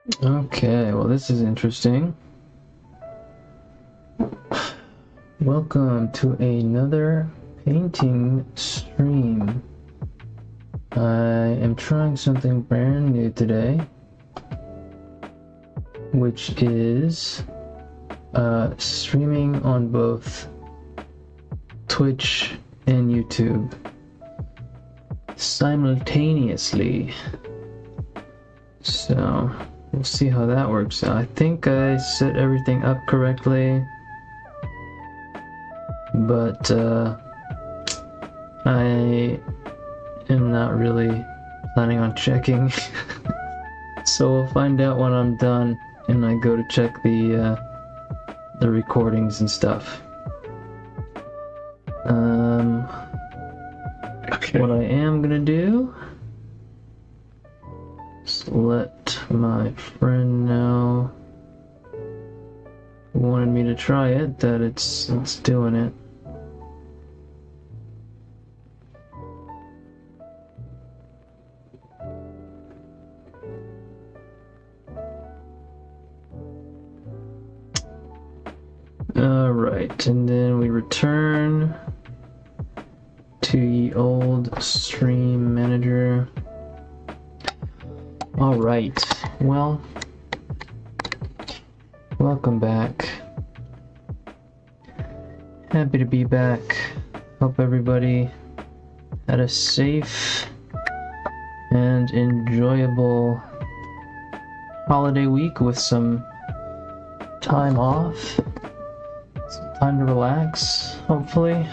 Okay, well, this is interesting. Welcome to another painting stream. I am trying something brand new today, which is streaming on both Twitch and YouTube simultaneously. So we'll see how that works out. I think I set everything up correctly, but I am not really planning on checking. So we'll find out when I'm done and I go to check the recordings and stuff. Okay. What I am gonna do is let my friend know who wanted me to try it that it's doing it. Alright, and then we return to the old stream manager. Alright, well, welcome back. Happy to be back. Hope everybody had a safe and enjoyable holiday week with some time off. Time to relax, hopefully.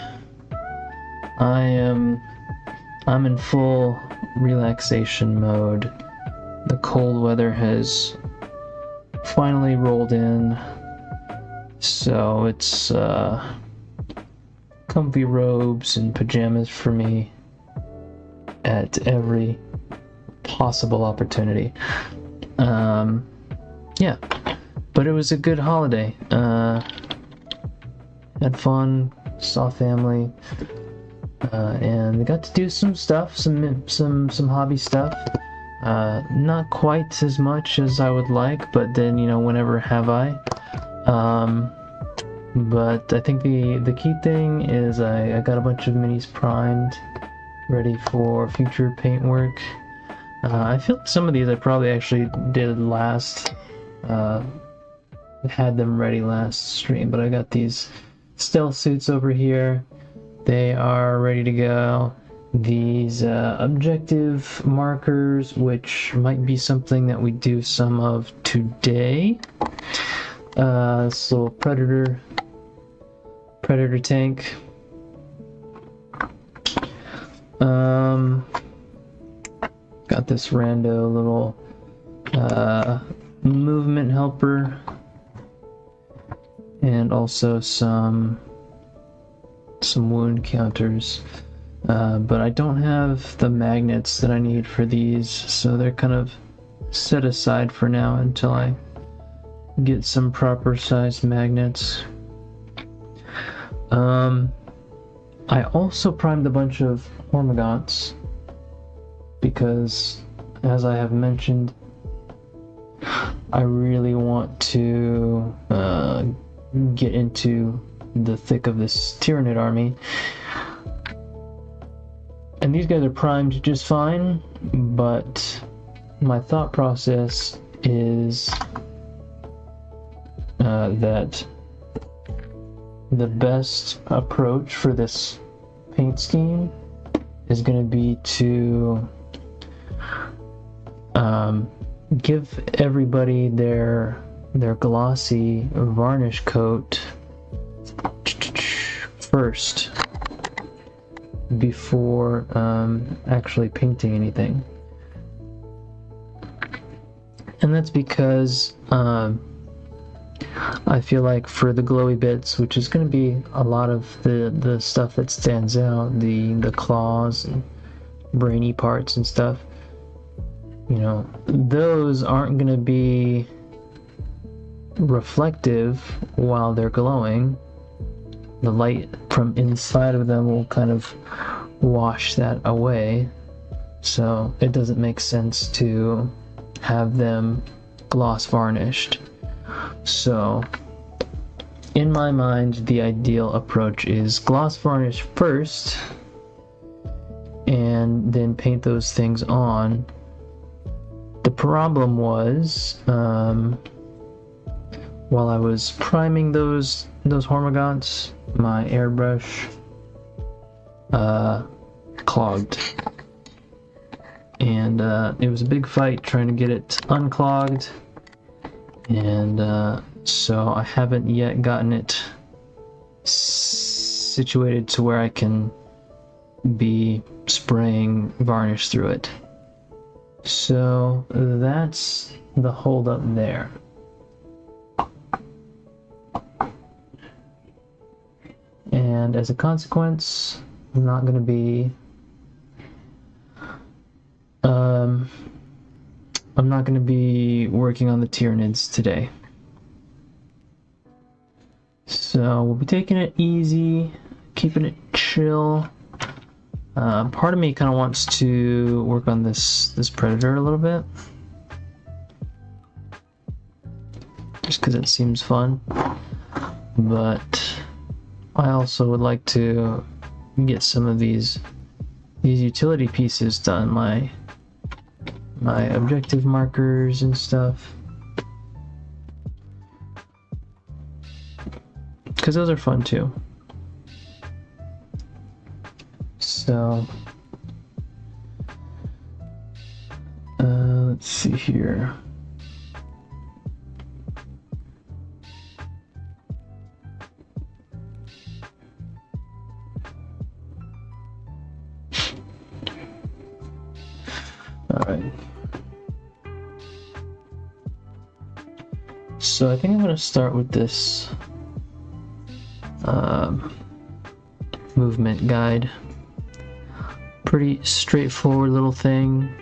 I'm in full relaxation mode. The cold weather has finally rolled in, so it's comfy robes and pajamas for me at every possible opportunity. Yeah, but it was a good holiday. Had fun, saw family, and I got to do some stuff, some hobby stuff. Not quite as much as I would like, but then, you know, whenever have I. But I think the key thing is I got a bunch of minis primed, ready for future paint work. I feel like some of these I probably actually did last, had them ready last stream, but I got these stealth suits over here. They are ready to go. These objective markers, which might be something that we do some of today. This little predator tank. Got this rando little movement helper, and also some wound counters, but I don't have the magnets that I need for these, so they're kind of set aside for now until I get some proper sized magnets. I also primed a bunch of Hormagaunts because, as I have mentioned, I really want to get into the thick of this Tyranid army. And these guys are primed just fine, but my thought process is that the best approach for this paint scheme is going to be to give everybody their glossy varnish coat first before actually painting anything. And that's because I feel like for the glowy bits, which is going to be a lot of the stuff that stands out, the claws and brainy parts and stuff, you know, those aren't going to be reflective while they're glowing. The light from inside of them will kind of wash that away, so it doesn't make sense to have them gloss varnished. So in my mind, the ideal approach is gloss varnish first and then paint those things on. The problem was, while I was priming those Hormagaunts, my airbrush clogged. And it was a big fight trying to get it unclogged. And so I haven't yet gotten it situated to where I can be spraying varnish through it. So that's the holdup there. And as a consequence, I'm not going to be working on the Tyranids today. So we'll be taking it easy, keeping it chill. Part of me kind of wants to work on this Predator a little bit, just because it seems fun. But I also would like to get some of these utility pieces done, my objective markers and stuff, because those are fun too. So let's see here. All right. So I think I'm going to start with this movement guide. Pretty straightforward little thing.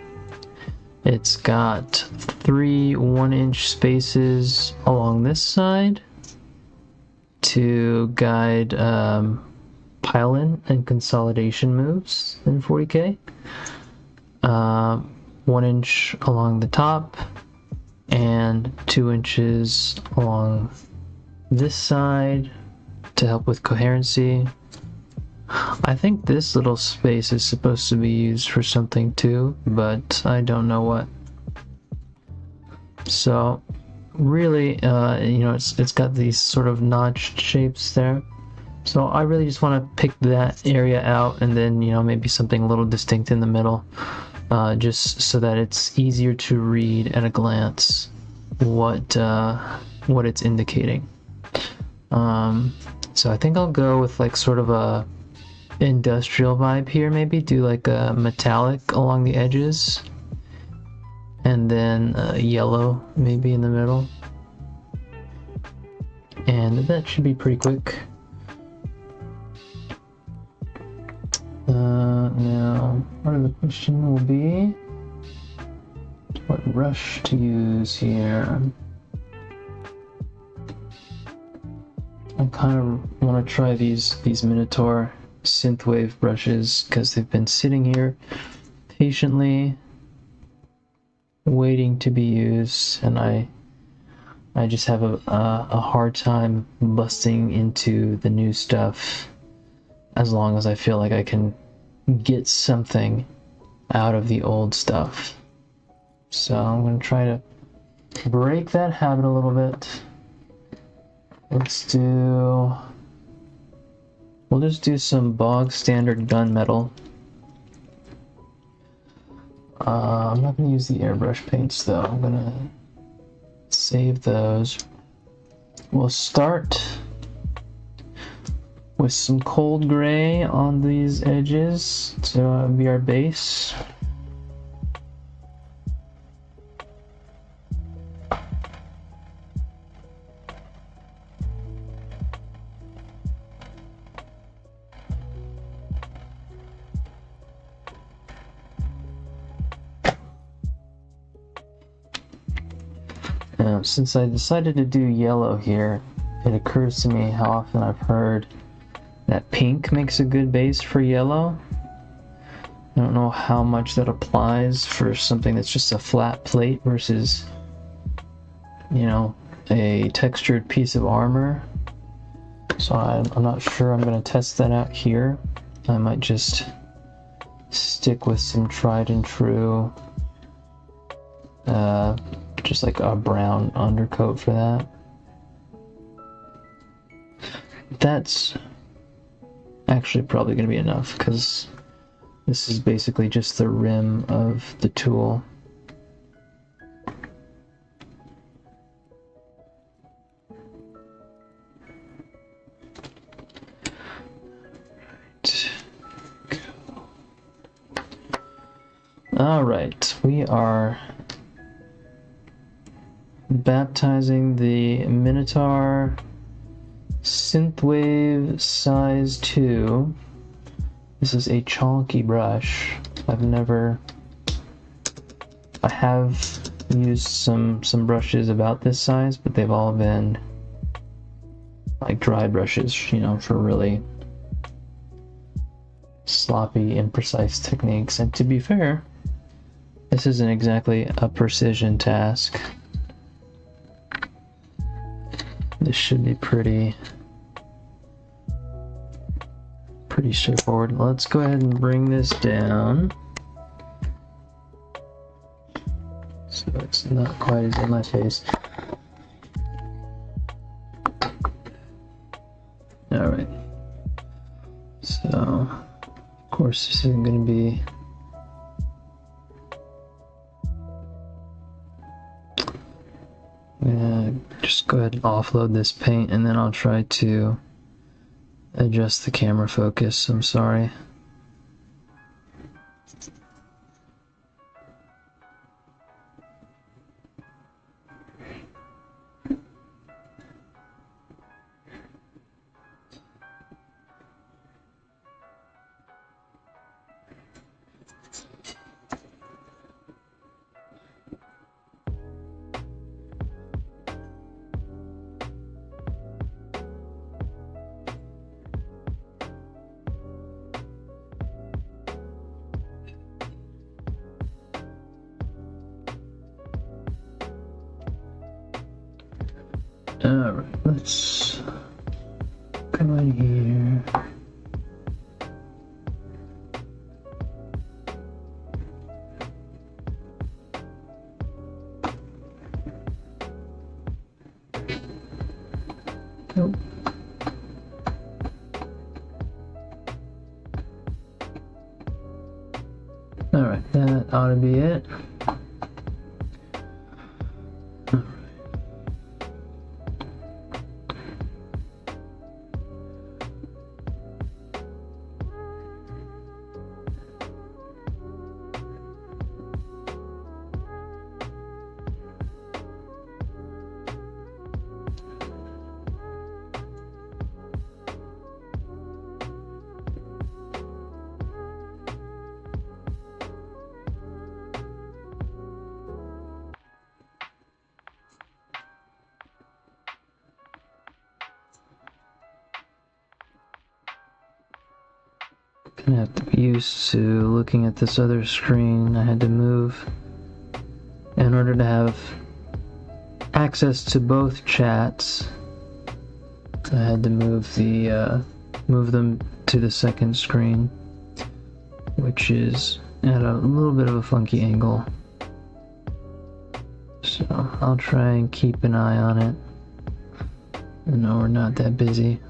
It's got 3 1-inch spaces along this side to guide pile-in and consolidation moves in 40k. 1 inch along the top and 2 inches along this side to help with coherency. I think this little space is supposed to be used for something too, but I don't know what. So really, it's got these sort of notched shapes there. So I really just want to pick that area out, and then maybe something a little distinct in the middle, just so that it's easier to read at a glance what it's indicating. So I think I'll go with like sort of a industrial vibe here, maybe do like a metallic along the edges and then yellow maybe in the middle, and that should be pretty quick. Now part of the question will be what brush to use here. I kind of want to try these Minotaur synthwave brushes because they've been sitting here patiently waiting to be used, and I just have a hard time busting into the new stuff as long as I feel like I can get something out of the old stuff. So I'm going to try to break that habit a little bit. We'll just do some bog standard gunmetal. I'm not going to use the airbrush paints though. I'm going to save those. We'll start with some cold gray on these edges to be our base. Now, since I decided to do yellow here, it occurs to me how often I've heard that pink makes a good base for yellow. I don't know how much that applies for something that's just a flat plate versus you know, a textured piece of armor. So I'm not sure I'm going to test that out here. I might just stick with some tried and true, just like a brown undercoat for that. That's actually probably going to be enough, because this is basically just the rim of the tool. Alright, we are baptizing the Minotaur Synthwave Size 2. This is a chalky brush. I have used some brushes about this size, but they've all been like dry brushes, you know, for really sloppy, imprecise techniques. And to be fair, this isn't exactly a precision task. This should be pretty straightforward. Let's go ahead and bring this down so it's not quite as in my face. Alright. So, of course, this isn't going to be... I'm gonna just go ahead and offload this paint, and then I'll try to adjust the camera focus. I'm sorry. Alright, let's go in here. Nope. Alright, that ought to be it. Gonna have to be used to looking at this other screen. I had to move in order to have access to both chats. I had to move them to the second screen, which is at a little bit of a funky angle. So I'll try and keep an eye on it. I know we're not that busy.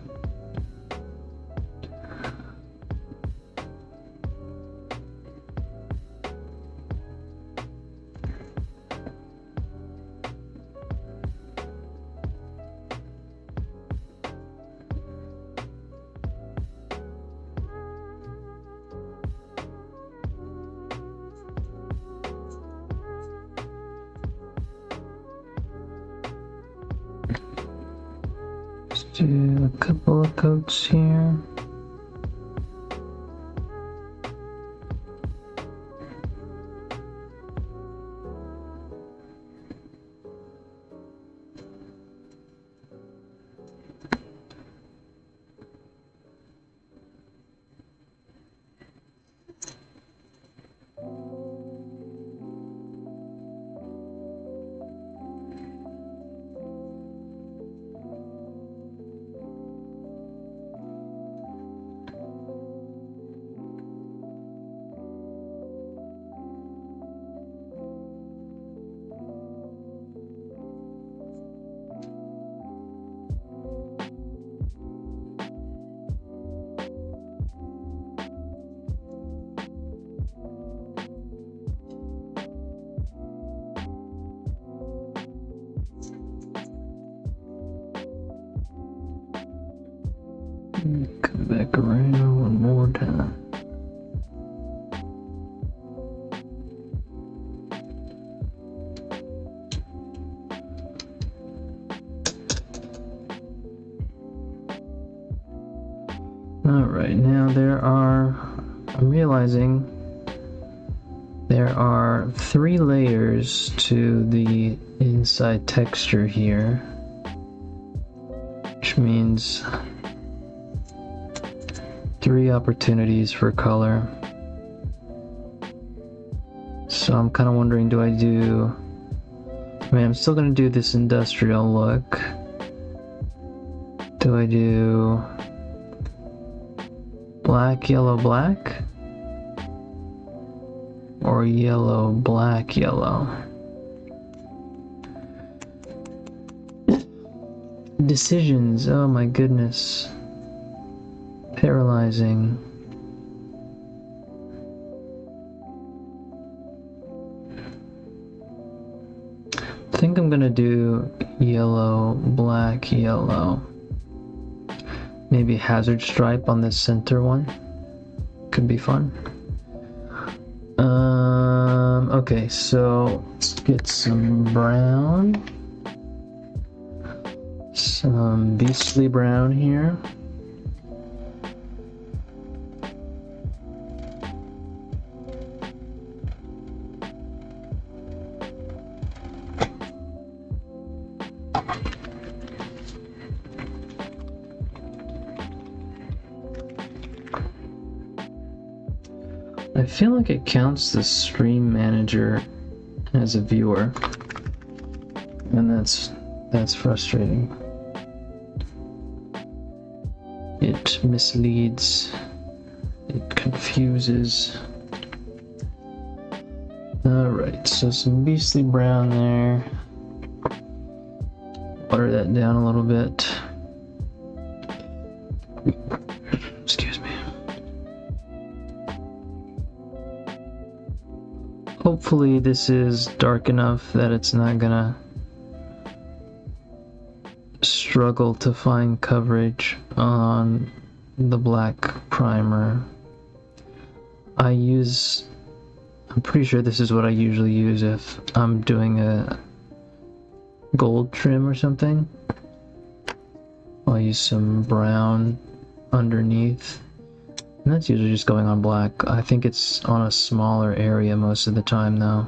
Do a couple of coats here. Come back around one more time. Alright, now I'm realizing there are 3 layers to the inside texture here, which means 3 opportunities for color. So I'm kind of wondering, I'm still going to do this industrial look. Do I do black, yellow, black? Or yellow, black, yellow? Decisions, oh my goodness. Paralyzing. I think I'm gonna do yellow, black, yellow. Maybe hazard stripe on this center one. Could be fun. Okay, so let's get some brown. Some beastly brown here. I feel like it counts the stream manager as a viewer, and that's frustrating. It misleads, it confuses. Alright, so some beastly brown there. Water that down a little bit. Excuse me. Hopefully this is dark enough that it's not gonna struggle to find coverage on the black primer. I'm pretty sure this is what I usually use if I'm doing a gold trim or something. I'll use some brown underneath. And that's usually just going on black. I think it's on a smaller area most of the time though.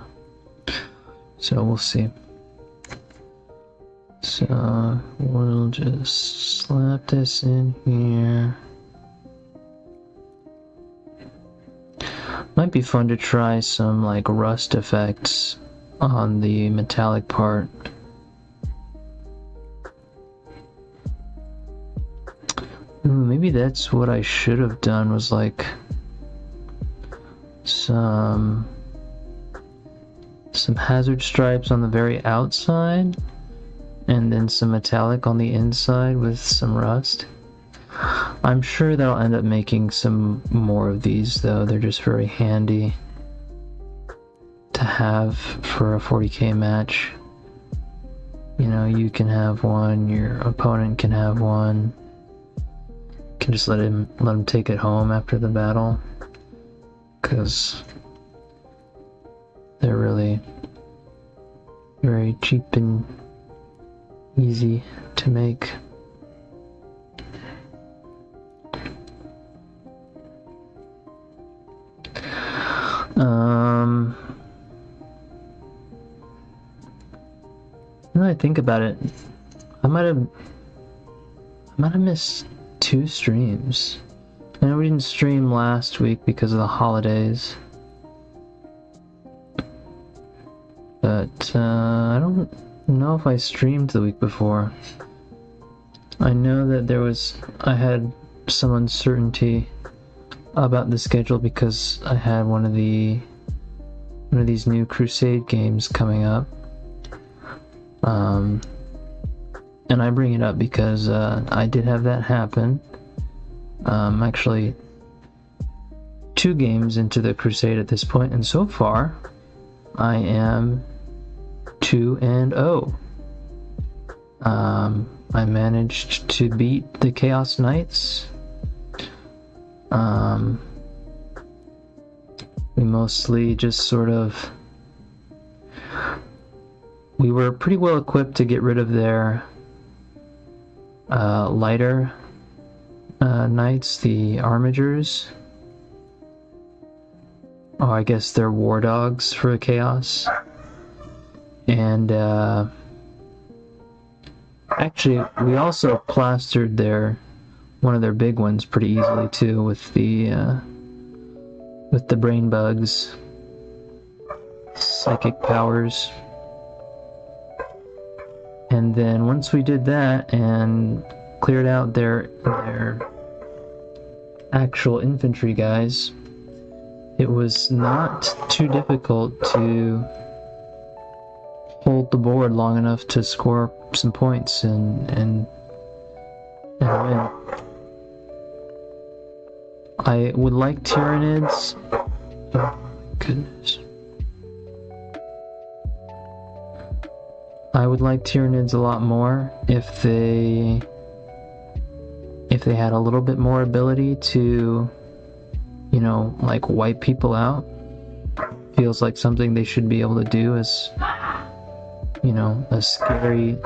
So we'll see. So we'll just slap this in here. Might be fun to try some like rust effects on the metallic part. Maybe that's what I should have done, was like some hazard stripes on the very outside and then some metallic on the inside with some rust. I'm sure that I'll end up making some more of these though. They're just very handy to have for a 40k match. You know, you can have one, your opponent can have one. You can just let him take it home after the battle, because they're really very cheap and easy to make. Now that I think about it, I might have missed 2 streams. I know we didn't stream last week because of the holidays, but I don't know if I streamed the week before. I know that I had some uncertainty about the schedule because I had one of these new Crusade games coming up. And I bring it up because I did have that happen. Actually 2 games into the Crusade at this point, and so far I am 2-0. I managed to beat the Chaos Knights We mostly just sort of... We were pretty well equipped to get rid of their lighter knights, the armigers. Oh, I guess they're war dogs for chaos. And actually, we also plastered one of their big ones pretty easily too with the brain bugs, psychic powers. And then once we did that and cleared out their actual infantry guys, it was not too difficult to hold the board long enough to score some points and win. I would like Tyranids. Oh my goodness. I would like Tyranids a lot more if they had a little bit more ability to, you know, like wipe people out. Feels like something they should be able to do as, you know, a scary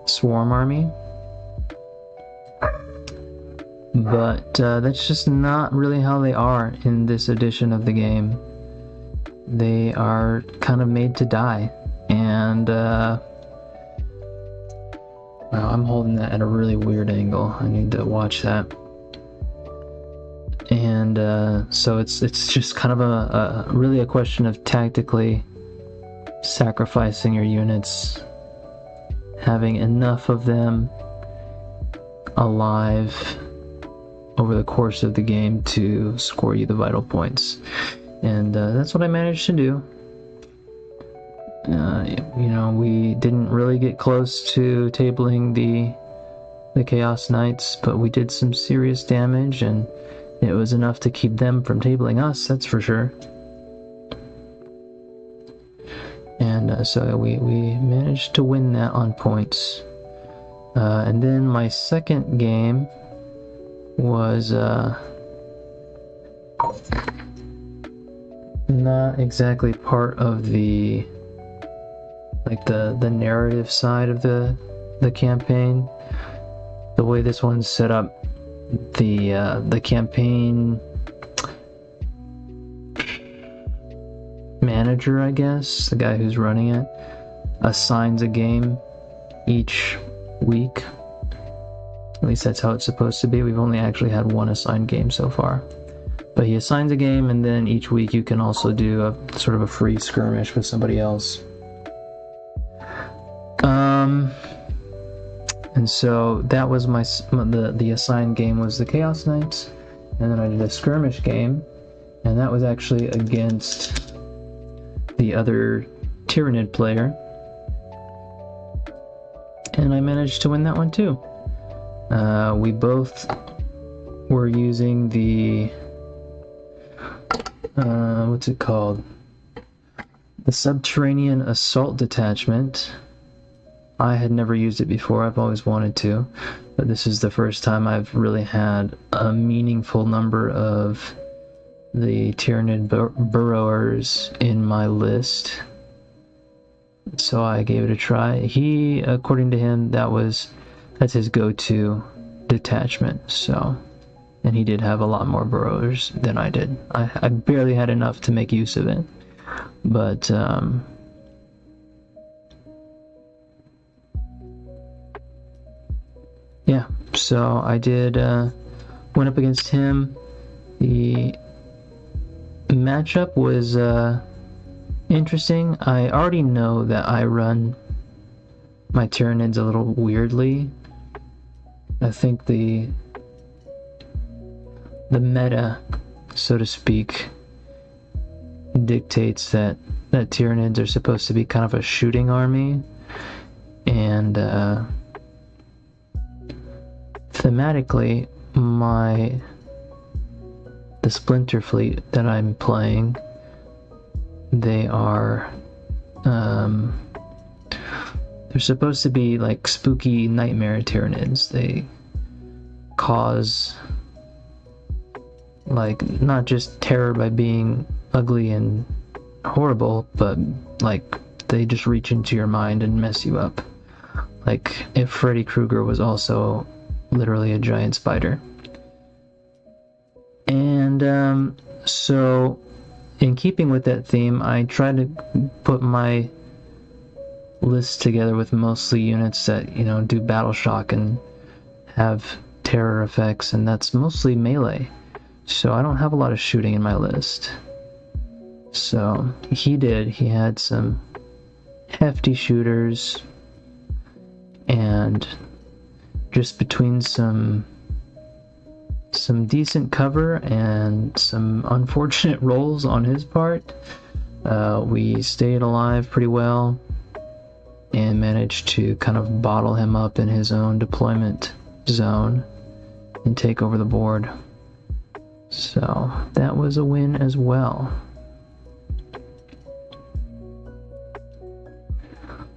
swarm army. But that's just not really how they are in this edition of the game. They are kind of made to die. And wow, I'm holding that at a really weird angle. I need to watch that. And so it's just kind of a really a question of tactically sacrificing your units, having enough of them alive over the course of the game to score you the vital points. And that's what I managed to do. You know, we didn't really get close to tabling the Chaos Knights, but we did some serious damage, and it was enough to keep them from tabling us, that's for sure. And so we managed to win that on points. And then my second game was not exactly part of the narrative side of the campaign. The way this one's set up, the campaign manager, I guess, the guy who's running it, assigns a game each week. At least that's how it's supposed to be. We've only actually had one assigned game so far. But he assigns a game, and then each week you can also do a sort of a free skirmish with somebody else. And so that was the assigned game was the Chaos Knights, and then I did a skirmish game, and that was actually against the other Tyranid player, and I managed to win that one too. We both were using the what's it called? The Subterranean Assault Detachment. I had never used it before. I've always wanted to, but this is the first time I've really had a meaningful number of the Tyranid burrowers in my list. So I gave it a try. He, according to him, that's his go-to detachment. So, and he did have a lot more burrowers than I did. I barely had enough to make use of it, but yeah, so I did went up against him. The matchup was interesting. I already know that I run my Tyranids a little weirdly. I think the meta, so to speak, dictates that Tyranids are supposed to be kind of a shooting army, and thematically, the Splinter Fleet that I'm playing, they are they're supposed to be like spooky nightmare Tyranids. They cause like not just terror by being ugly and horrible, but like they just reach into your mind and mess you up. Like if Freddy Krueger was also literally a giant spider. And so in keeping with that theme, I tried to put my list together with mostly units that, you know, do battle shock and have terror effects, and that's mostly melee. So I don't have a lot of shooting in my list. So he had some hefty shooters, and just between some decent cover and some unfortunate rolls on his part, we stayed alive pretty well and managed to kind of bottle him up in his own deployment zone and take over the board. So that was a win as well.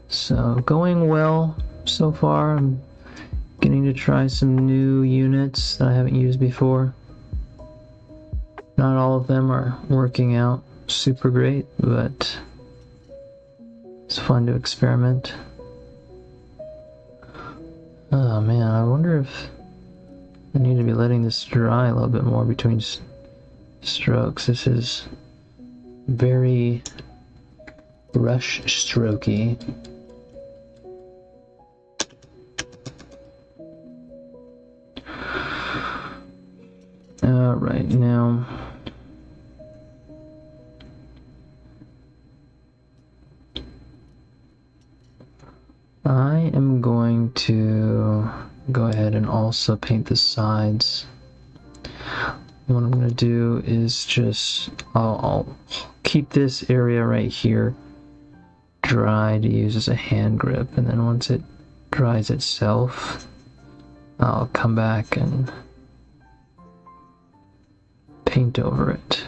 So going well so far. I'm getting to try some new units that I haven't used before. Not all of them are working out super great, but it's fun to experiment. Oh man, I wonder if I need to be letting this dry a little bit more between strokes. This is very brush strokey. Right now, I am going to go ahead and also paint the sides. What I'm going to do is just, I'll keep this area right here dry to use as a hand grip, and then once it dries itself, I'll come back and paint over it.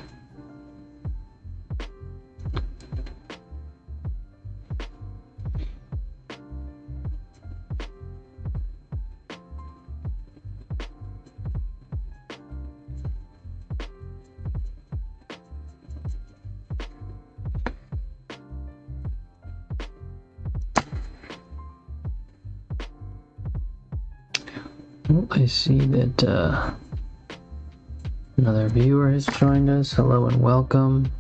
Oh, I see that another viewer has joined us. Hello and welcome.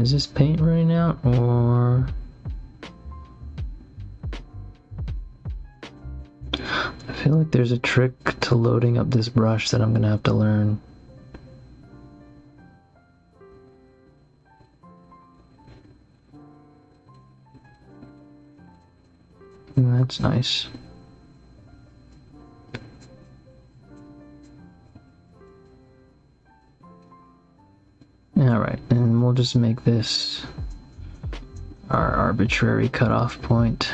Is this paint running out, or I feel like there's a trick to loading up this brush that I'm gonna have to learn. That's nice. Alright, and we'll just make this our arbitrary cutoff point.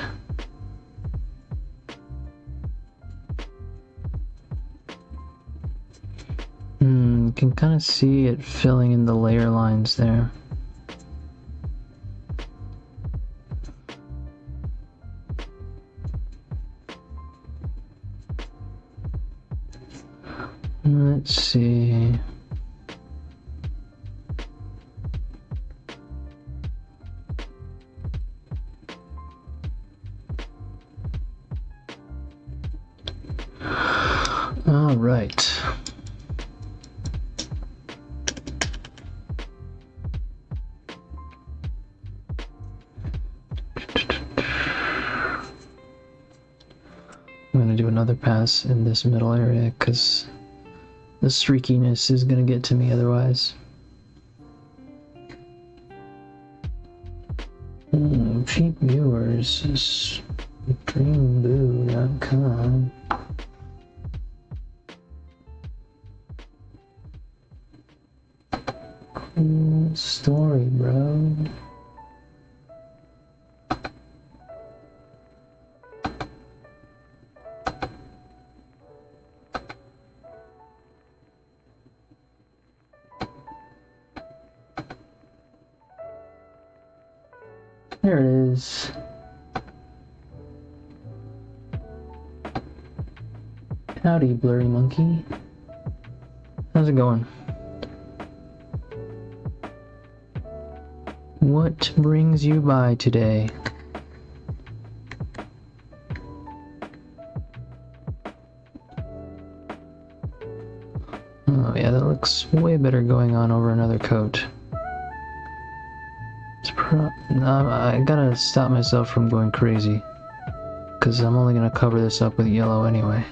You can kind of see it filling in the layer lines there. Let's see. All right. I'm going to do another pass in this middle area because the streakiness is going to get to me otherwise. Cheap viewers is dreamboo.com. Cool story, bro. There it is. Howdy, blurry monkey. How's it going? What brings you by today? Oh yeah, that looks way better going on over another coat. I gotta stop myself from going crazy, because I'm only gonna cover this up with yellow anyway.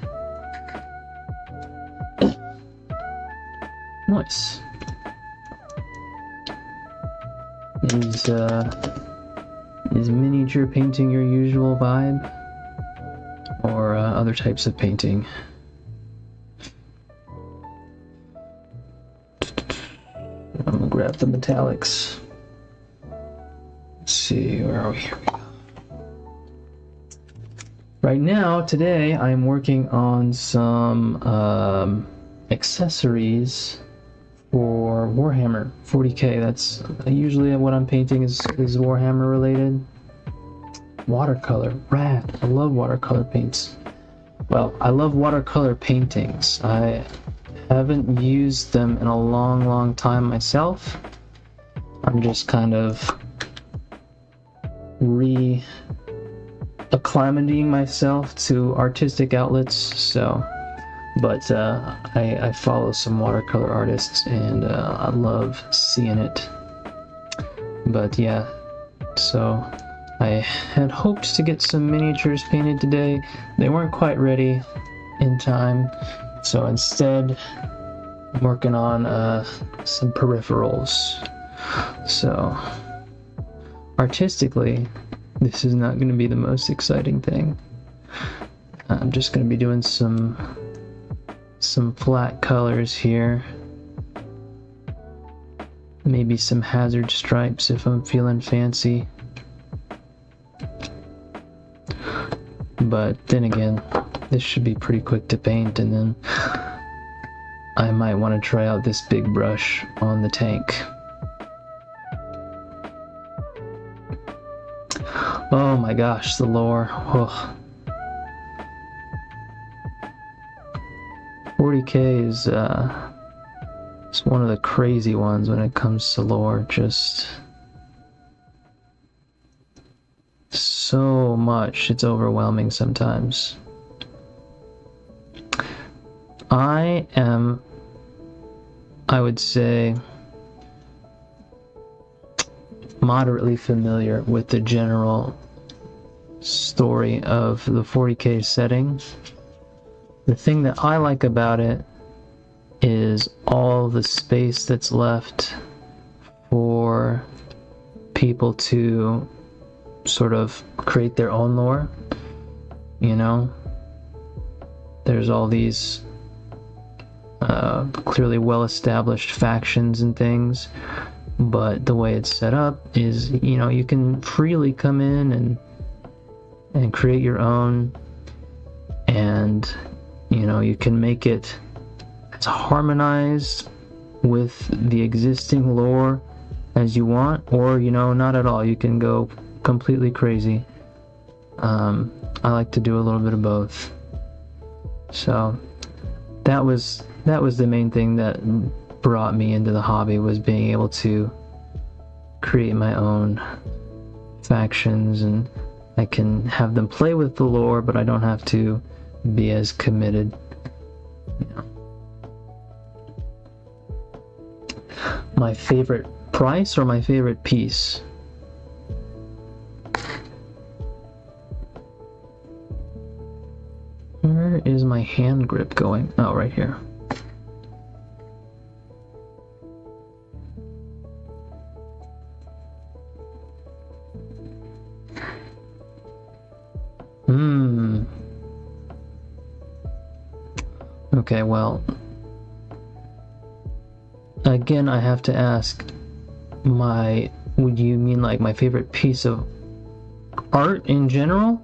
Nice. Is miniature painting your usual vibe? Or other types of painting? I'm gonna grab the metallics. Let's see, where are we? Here we go. Right now, today, I'm working on some accessories for Warhammer 40k. That's usually what I'm painting is Warhammer related. Watercolor, rad. I love watercolor paints. Well, I love watercolor paintings. I haven't used them in a long time myself. I'm just kind of acclimating myself to artistic outlets, so but I follow some watercolor artists and I love seeing it. But yeah, so I had hoped to get some miniatures painted today. They weren't quite ready in time, so instead I'm working on some peripherals. So artistically, this is not going to be the most exciting thing. I'm just going to be doing some flat colors here. Maybe some hazard stripes if I'm feeling fancy. But then again, this should be pretty quick to paint, and then I might want to try out this big brush on the tank. Oh my gosh, the lore. Oh. 40k is it's one of the crazy ones when it comes to lore. Just so much, it's overwhelming sometimes. I would say, moderately familiar with the general story of the 40k setting. The thing that I like about it is all the space that's left for people to sort of create their own lore. You know, there's all these clearly well-established factions and things, but the way it's set up is, you know, you can freely come in and create your own, and you know, you can make it as harmonized with the existing lore as you want, or, you know, not at all. You can go completely crazy. I like to do a little bit of both. So that was the main thing that brought me into the hobby, was being able to create my own factions, and I can have them play with the lore, but I don't have to be as committed, you know. My favorite price or my favorite piece? Where is my hand grip going? Oh, right here. Okay, well, again, I have to ask, would you mean like my favorite piece of art in general,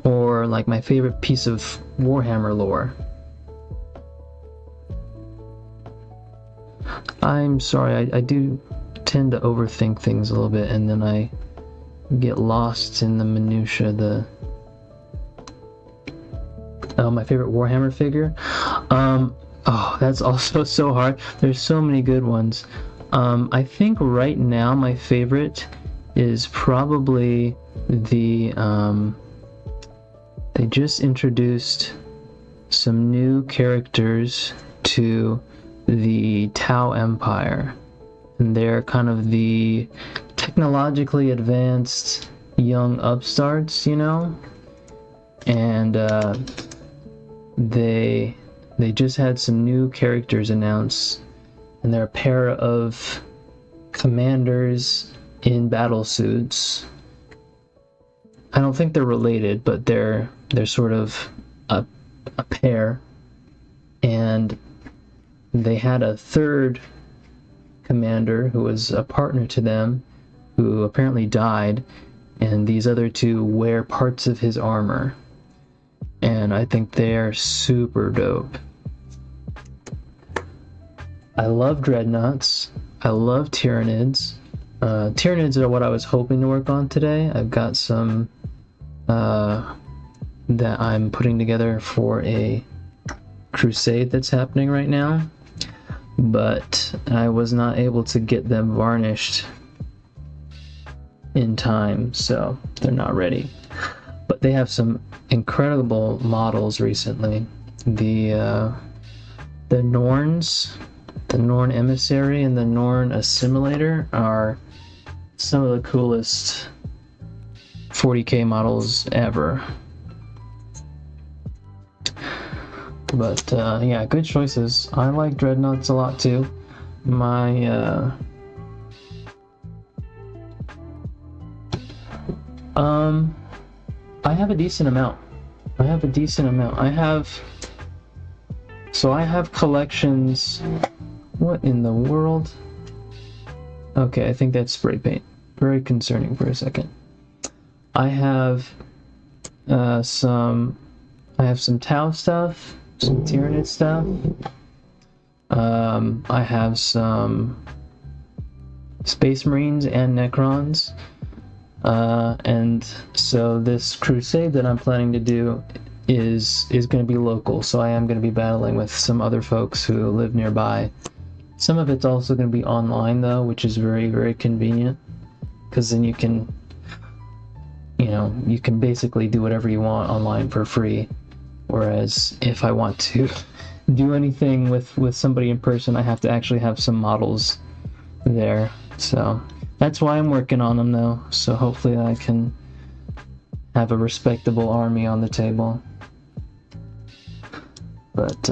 or like my favorite piece of Warhammer lore? I'm sorry, I do tend to overthink things a little bit, and then I get lost in the minutia. My favorite Warhammer figure. Oh, that's also so hard. There's so many good ones. I think right now my favorite is probably the they just introduced some new characters to the Tau Empire, and they're kind of the technologically advanced young upstarts, you know, and they just had some new characters announced, and they're a pair of commanders in battle suits. I don't think they're related, but they're sort of a pair, and they had a third commander who was a partner to them, who apparently died, and these other two wear parts of his armor, and I think they're super dope. I love dreadnoughts. I love Tyranids. Tyranids are what I was hoping to work on today. I've got some that I'm putting together for a crusade that's happening right now, but I was not able to get them varnished in time, so they're not ready. But they have some incredible models recently. The Norns, the Norn Emissary and the Norn Assimilator are some of the coolest 40k models ever. But yeah, good choices. I like dreadnoughts a lot too. My I have a decent amount. I have collections. What in the world? Okay, I think that's spray paint. Very concerning for a second. I have some Tau stuff, some Tyranid stuff. I have some Space Marines and Necrons. And so this crusade that I'm planning to do is going to be local, so I am going to be battling with some other folks who live nearby. Some of it's also going to be online though, which is very, very convenient, because then you can basically do whatever you want online for free, whereas if I want to do anything with somebody in person, I have to actually have some models there. So that's why I'm working on them though, so hopefully I can have a respectable army on the table. But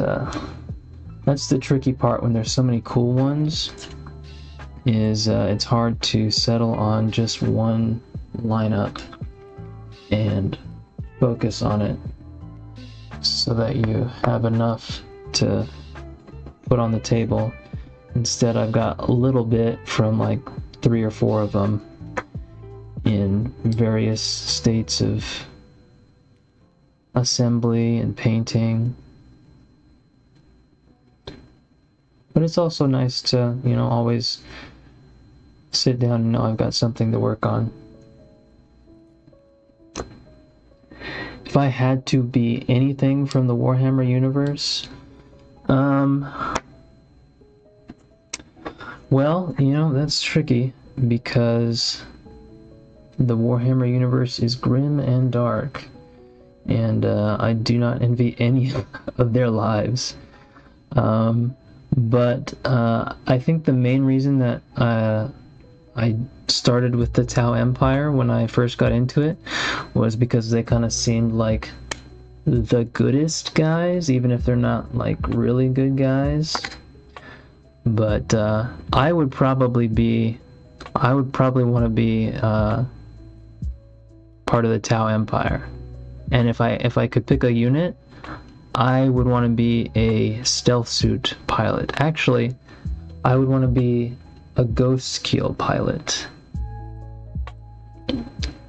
that's the tricky part when there's so many cool ones, is it's hard to settle on just one lineup and focus on it so that you have enough to put on the table. Instead, I've got a little bit from like 3 or 4 of them in various states of assembly and painting. But it's also nice to, always sit down and know I've got something to work on. If I had to be anything from the Warhammer universe, well, that's tricky, because the Warhammer universe is grim and dark, and I do not envy any of their lives. But I think the main reason that I started with the Tau Empire when I first got into it was because they kind of seemed like the goodest guys, even if they're not like really good guys. But I would probably want to be part of the Tau Empire, and if I could pick a unit, I would want to be a stealth suit pilot. Actually, I would want to be a Ghost Keel pilot.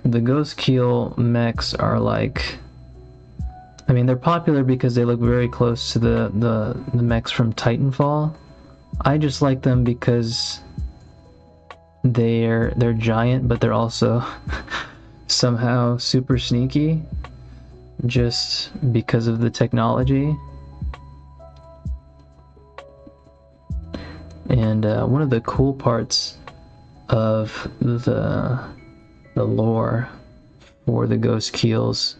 The Ghost Keel mechs are like, they're popular because they look very close to the mechs from Titanfall. I just like them because they're giant, but they're also somehow super sneaky just because of the technology. And one of the cool parts of the lore for the ghost keels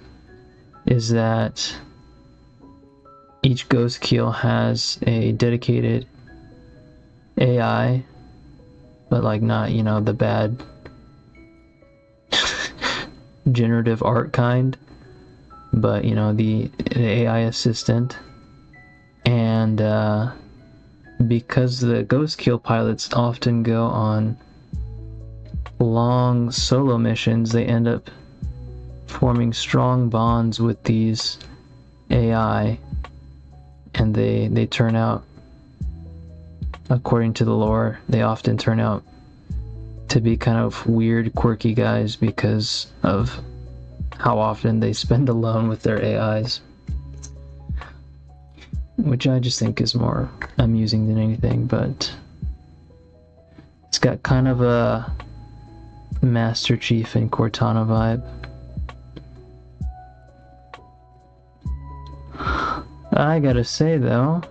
is that each ghost keel has a dedicated AI, but like not, you know, the bad generative art kind, but you know, the AI assistant. And because the ghost keel pilots often go on long solo missions, they end up forming strong bonds with these AI, and they turn out, according to the lore, they often turn out to be kind of weird, quirky guys because of how often they spend alone with their AIs, which I just think is more amusing than anything. But it's got kind of a Master Chief and Cortana vibe. I gotta say though,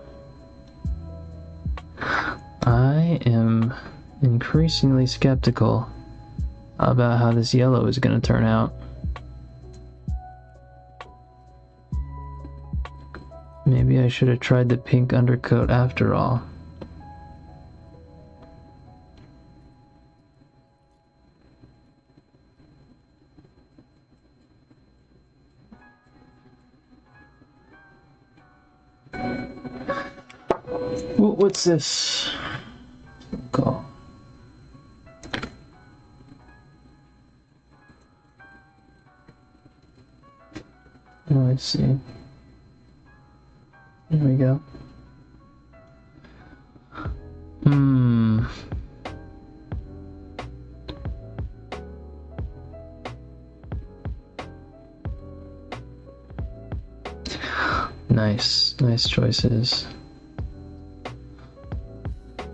I am increasingly skeptical about how this yellow is gonna turn out. Maybe I should have tried the pink undercoat after all. What's this call? Oh, I see. There we go. Nice choices.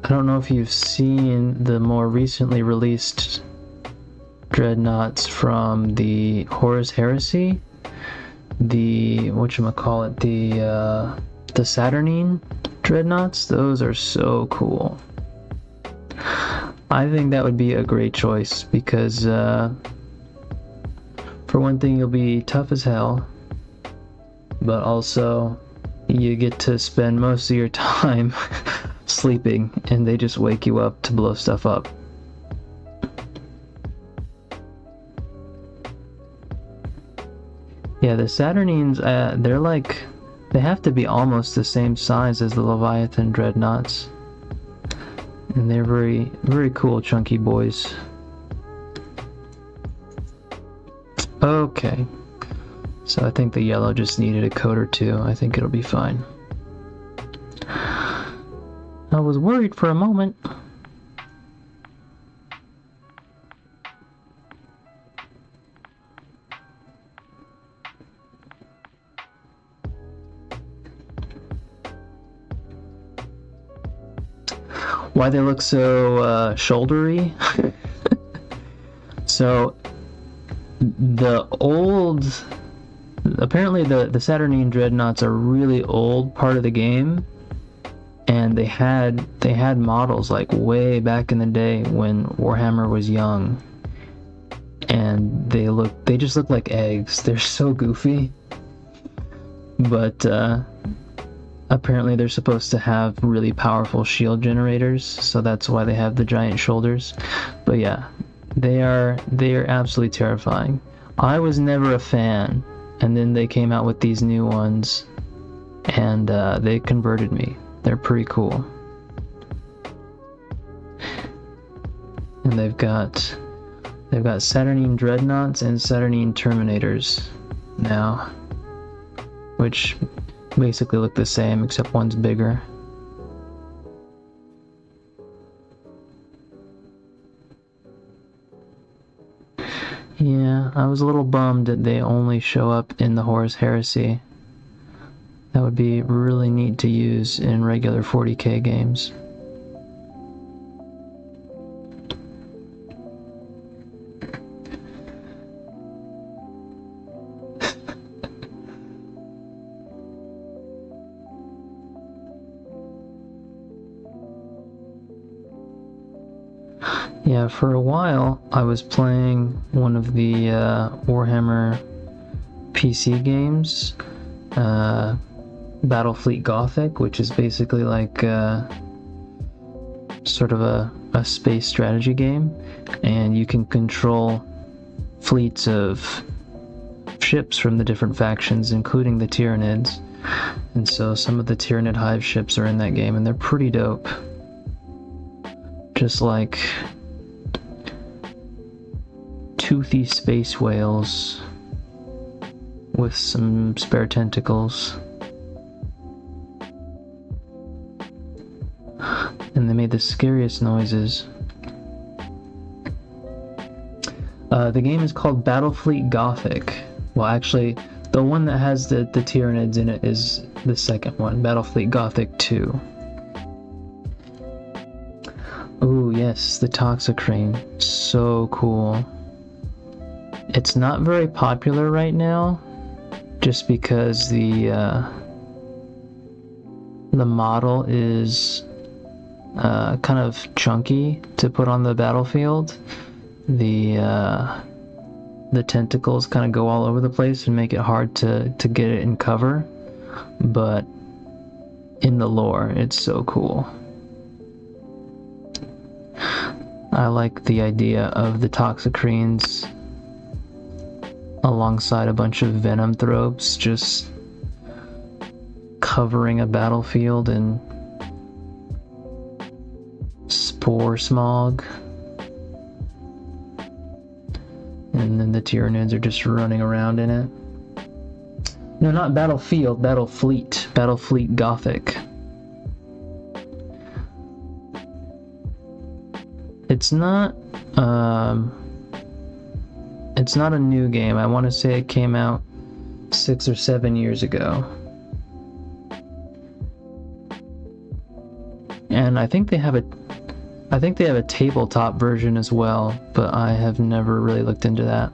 I don't know if you've seen the more recently released dreadnoughts from the Horus Heresy. The whatchamacallit, the Saturnine dreadnoughts. Those are so cool. I think that would be a great choice because for one thing, you'll be tough as hell, but also you get to spend most of your time sleeping and they just wake you up to blow stuff up. Yeah, the Saturnines, they have to be almost the same size as the Leviathan dreadnoughts. And they're very, very cool, chunky boys. Okay. So I think the yellow just needed a coat or two. I think it'll be fine. I was worried for a moment. Why they look so shouldery? So apparently the Saturnine dreadnoughts are a really old part of the game, and they had models like way back in the day when Warhammer was young, and they just look like eggs. They're so goofy, but apparently they're supposed to have really powerful shield generators, so that's why they have the giant shoulders. But yeah, they are absolutely terrifying. I was never a fan, and then they came out with these new ones, and they converted me. They're pretty cool. And they've got Saturnine dreadnoughts and Saturnine terminators now, which basically look the same except one's bigger. Yeah, I was a little bummed that they only show up in the Horus Heresy. That would be really neat to use in regular 40k games. Yeah, for a while I was playing one of the Warhammer PC games, Battlefleet Gothic, which is basically like sort of a space strategy game, and you can control fleets of ships from the different factions, including the Tyranids. And so some of the Tyranid Hive ships are in that game, and they're pretty dope. Just like toothy space whales with some spare tentacles. And they made the scariest noises. The game is called Battlefleet Gothic. Well, actually, the one that has the Tyranids in it is the second one, Battlefleet Gothic 2. Ooh, yes, the Toxicrane. So cool. It's not very popular right now, just because the model is kind of chunky to put on the battlefield. The tentacles kind of go all over the place and make it hard to get it in cover, but in the lore, it's so cool. I like the idea of the Toxicranes alongside a bunch of Venomthropes just covering a battlefield in spore smog. And then the Tyranids are just running around in it. No, not Battlefield, Battlefleet. Battlefleet Gothic. It's not a new game. I want to say it came out 6 or 7 years ago. And I think they have a tabletop version as well, but I have never really looked into that.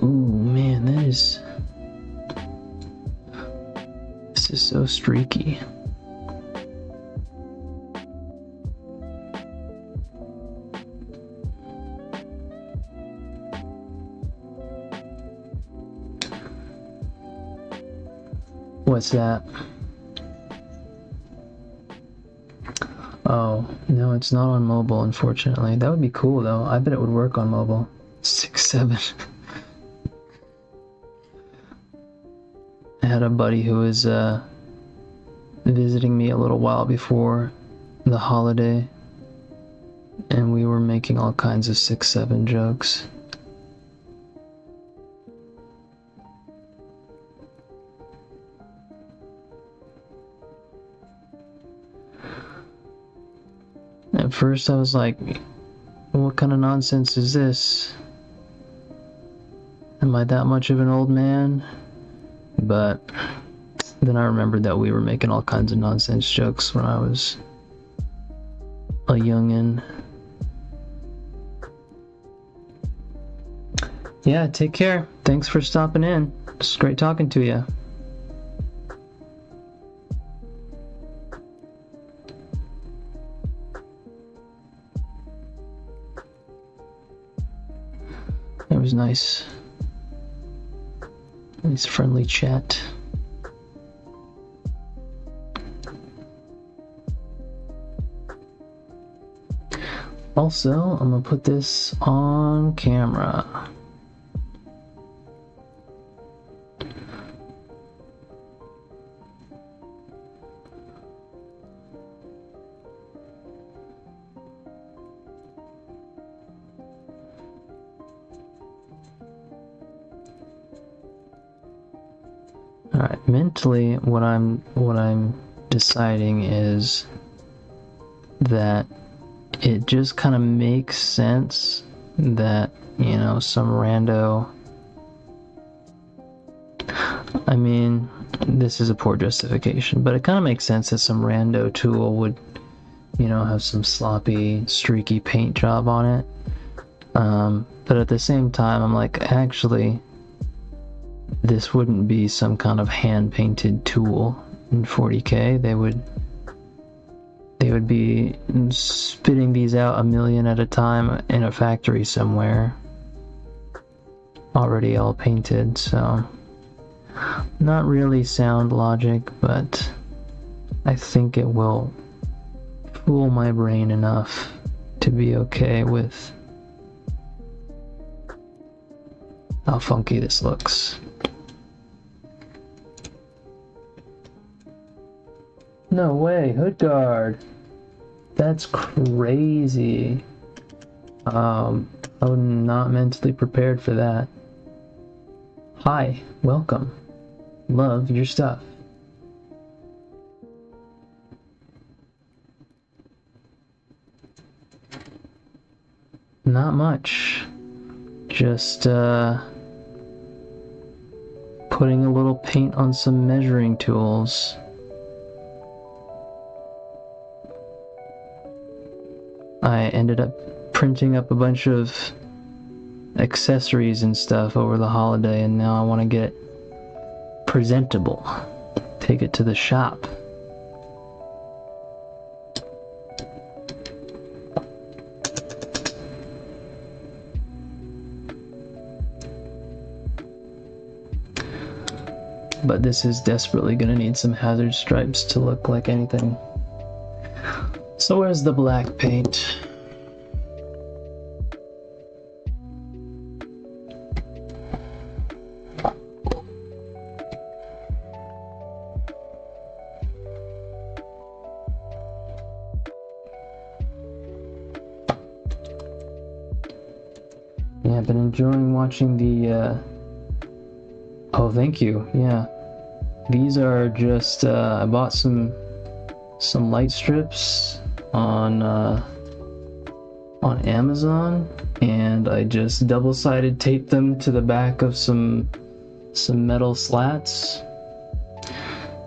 Ooh, man, this is so streaky. What's that? Oh, no, it's not on mobile, unfortunately. That would be cool, though. I bet it would work on mobile. 6-7. I had a buddy who was visiting me a little while before the holiday, and we were making all kinds of 6-7 jokes. At first I was like, what kind of nonsense is this? Am I that much of an old man? But then I remembered that we were making all kinds of nonsense jokes when I was a youngin'. Yeah, take care. Thanks for stopping in. It's great talking to you. It was nice. Nice friendly chat. Also, I'm gonna put this on camera. Alright, mentally what I'm deciding is that it just kind of makes sense that, you know, some rando, I mean, this is a poor justification, but it kind of makes sense that some rando tool would, you know, have some sloppy, streaky paint job on it. But at the same time, I'm like, actually, this wouldn't be some kind of hand-painted tool in 40K. They would they would be spitting these out 1,000,000 at a time in a factory somewhere, already all painted. So not really sound logic, but I think it will fool my brain enough to be okay with how funky this looks. No way, hood guard. That's crazy. I was not mentally prepared for that. Hi, welcome. Love your stuff. Not much. Just putting a little paint on some measuring tools. I ended up printing up a bunch of accessories and stuff over the holiday, and now I want to get it presentable. Take it to the shop. But this is desperately gonna need some hazard stripes to look like anything. So where's the black paint? Yeah, I've been enjoying watching the oh, thank you. Yeah. These are just I bought some light strips on Amazon, and I just double-sided taped them to the back of some metal slats.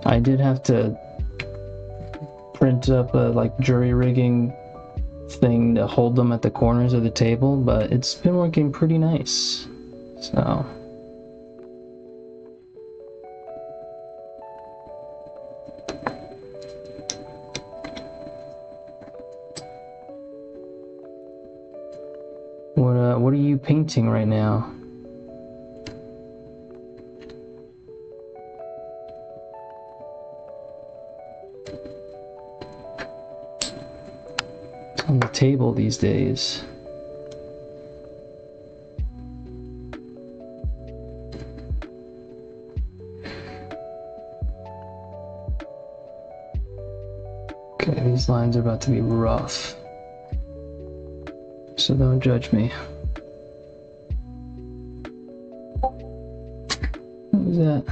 I did have to print up a like jury rigging thing to hold them at the corners of the table, but it's been working pretty nice. So what are you painting right now? On the table these days. Okay, these lines are about to be rough, so don't judge me. What was that?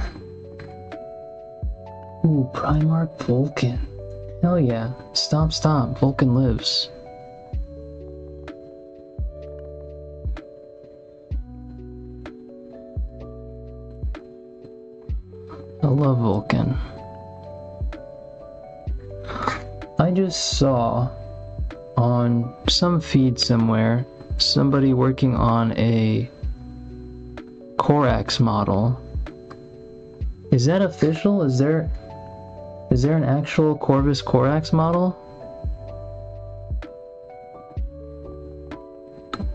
Ooh, Primarch Vulcan. Hell yeah. Stop, Vulcan lives. I love Vulcan. I just saw on some feed somewhere somebody working on a Corax model. Is that official? Is there an actual Corvus Corax model?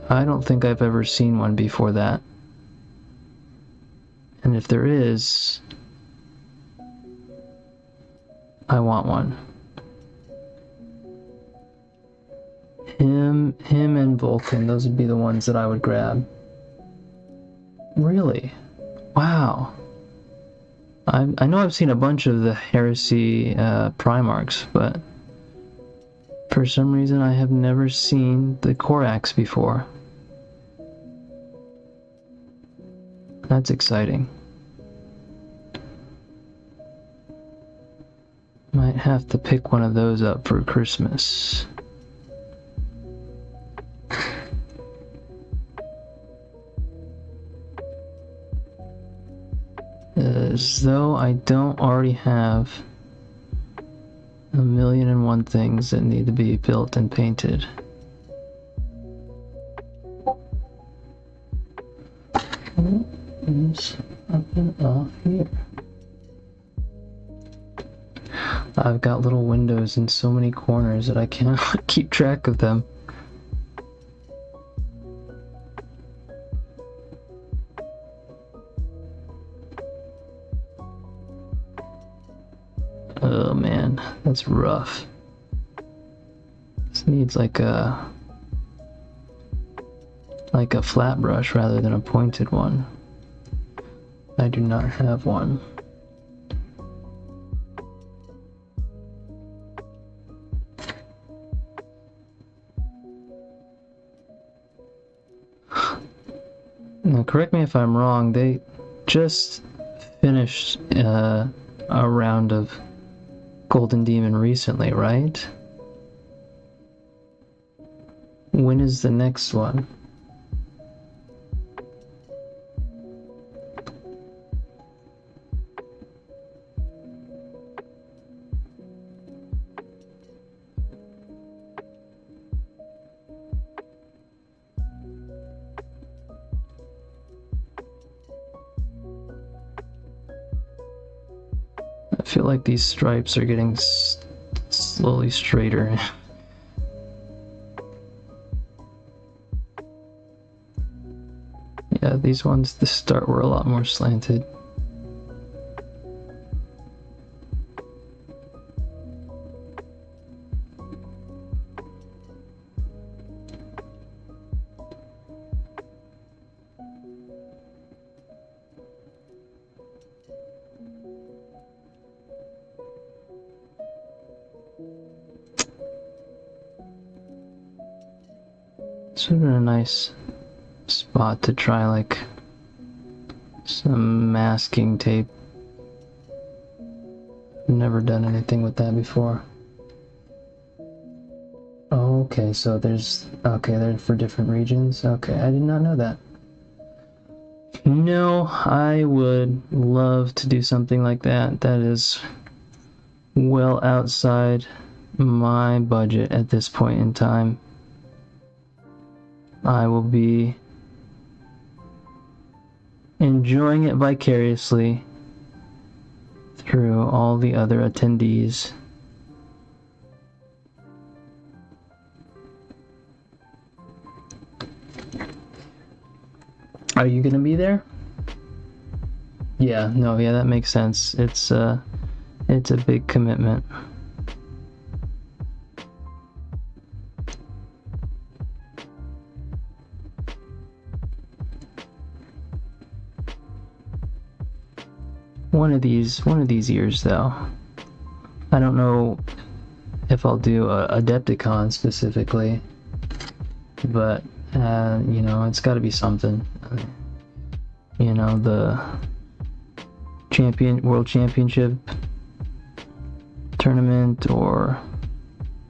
I don't think I've ever seen one before that. And if there is, I want one. Him and Vulcan, those would be the ones that I would grab. Really? Wow. I know I've seen a bunch of the Heresy Primarchs, but for some reason I have never seen the Corax before. That's exciting. Might have to pick one of those up for Christmas. As though I don't already have 1,000,001 things that need to be built and painted. What is up and off here? I've got little windows in so many corners that I can't keep track of them. Oh man, that's rough. This needs like a flat brush rather than a pointed one. I do not have one. Now, correct me if I'm wrong, they just finished a round of Golden Demon recently, right? When is the next one? I feel like these stripes are getting slowly straighter. Yeah, these ones to start were a lot more slanted. This would have been a nice spot to try like some masking tape. Never done anything with that before. Oh, okay, so they're for different regions. Okay, I did not know that. No, I would love to do something like that. That is well outside my budget at this point in time. I will be enjoying it vicariously through all the other attendees. Are you gonna be there? Yeah, no, yeah, that makes sense. It's a big commitment. One of these years though. I don't know if I'll do a Adepticon specifically, but you know, it's got to be something. You know, the World Championship tournament or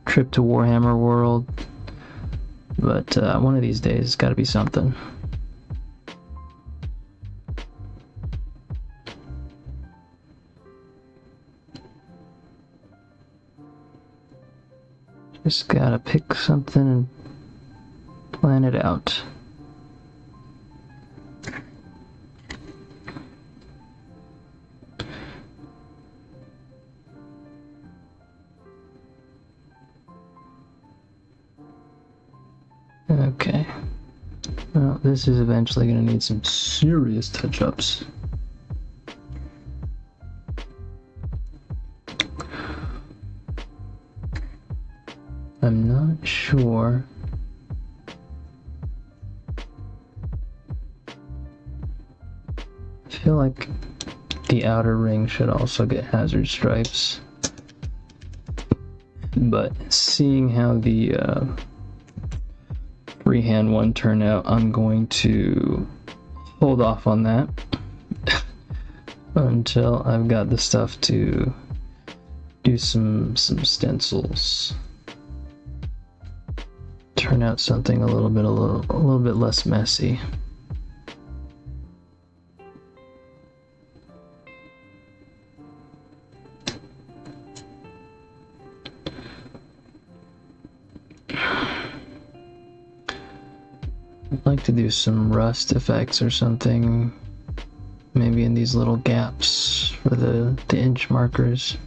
trip to Warhammer World, but one of these days it's got to be something. Just gotta pick something and plan it out. Okay. Well, this is eventually gonna need some serious touch-ups. I'm not sure. I feel like the outer ring should also get hazard stripes. But seeing how the freehand one turned out, I'm going to hold off on that until I've got the stuff to do some stencils. Turn out something a little bit less messy. I'd like to do some rust effects or something, maybe in these little gaps for the inch markers.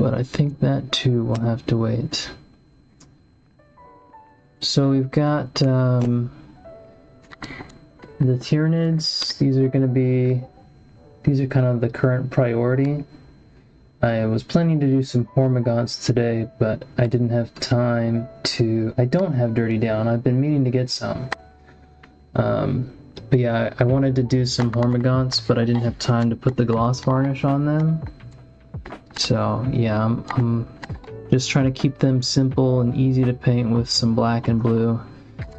but I think that too will have to wait. So we've got the Tyranids. These are kind of the current priority. I was planning to do some Hormagaunts today, but I didn't have time to. I don't have Dirty Down. I've been meaning to get some. But yeah, I wanted to do some Hormagaunts, but I didn't have time to put the gloss varnish on them. So yeah, I'm just trying to keep them simple and easy to paint with some black and blue.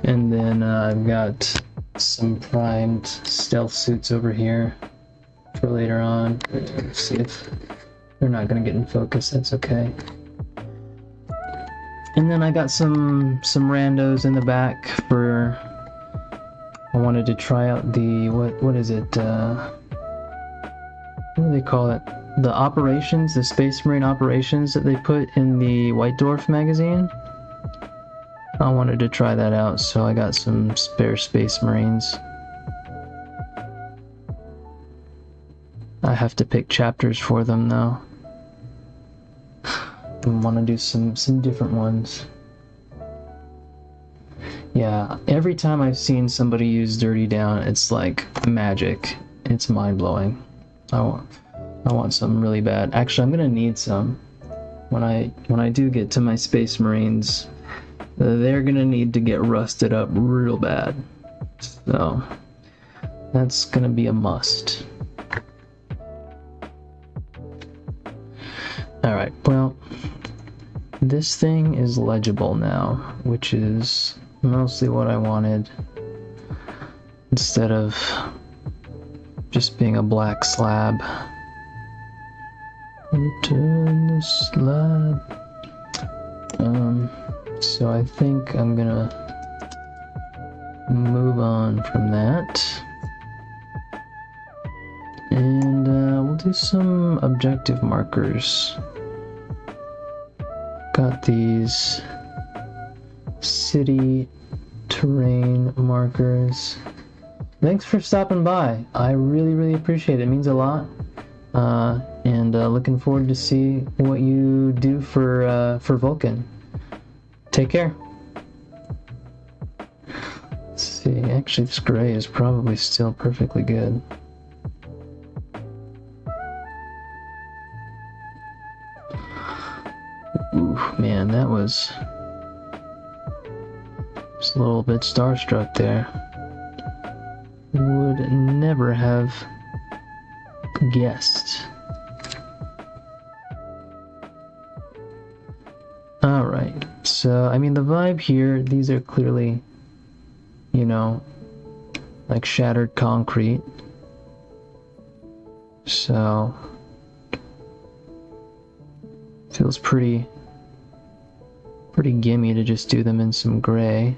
And then I've got some primed stealth suits over here for later on. Let's see if they're not going to get in focus. That's okay. And then I got some randos in the back for. I wanted to try out the what is it? What do they call it? The operations, the Space Marine operations that they put in the White Dwarf magazine. I wanted to try that out, so I got some spare Space Marines. I have to pick chapters for them though. I want to do some different ones. Yeah, every time I've seen somebody use Dirty Down, it's like magic. It's mind-blowing. I want some really bad. Actually, I'm gonna need some. When I do get to my Space Marines, they're gonna need to get rusted up real bad. So that's gonna be a must. Alright, well, this thing is legible now, which is mostly what I wanted, instead of just being a black slab. Return the slab. So I think I'm gonna move on from that, and we'll do some objective markers. Got these city terrain markers. Thanks for stopping by. I really appreciate it. It means a lot. And looking forward to see what you do for Vulcan. Take care. Let's see. Actually, this gray is probably still perfectly good. Ooh, man, that was just a little bit starstruck there. Would never have guessed. Alright, so I mean the vibe here, these are clearly, you know, like shattered concrete. So feels pretty gimme to just do them in some gray.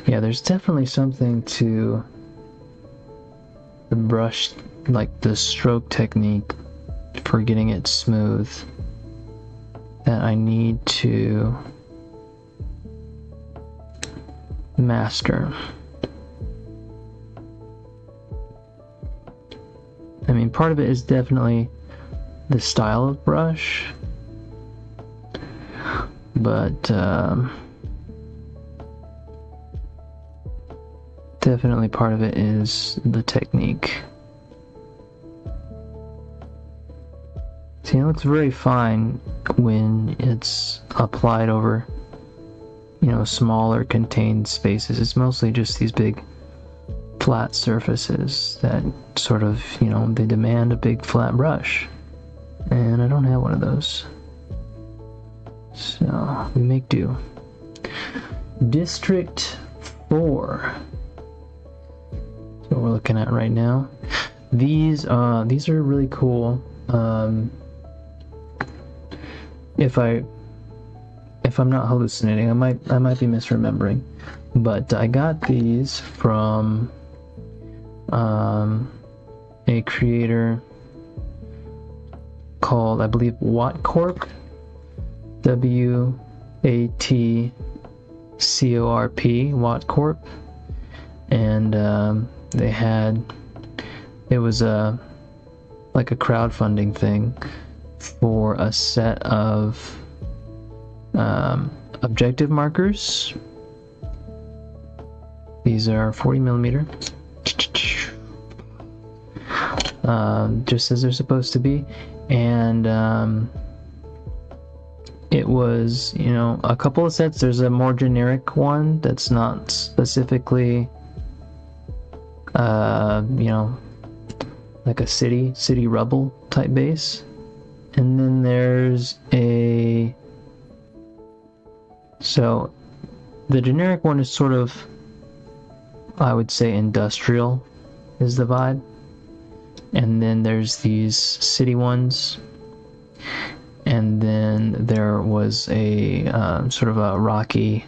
Yeah, there's definitely something to the brush, like the stroke technique for getting it smooth, that I need to master. I mean, part of it is definitely the style of brush, but definitely part of it is the technique. See, it looks very fine when it's applied over, you know, smaller contained spaces. It's mostly just these big flat surfaces that sort of, you know, they demand a big flat brush. And I don't have one of those. So we make do. District 4. That's what we're looking at right now. These are really cool. If I'm not hallucinating, I might be misremembering, but I got these from a creator called, I believe, Wattcork, WATCORK. CORP, Watt Corp, and it was like a crowdfunding thing for a set of objective markers. These are 40 millimeter, just as they're supposed to be, and it was, you know, a couple of sets. There's a more generic one that's not specifically, you know, like a city rubble type base, and then there's so the generic one is sort of, I would say, industrial is the vibe, and then there's these city ones, and then there was a sort of a rocky.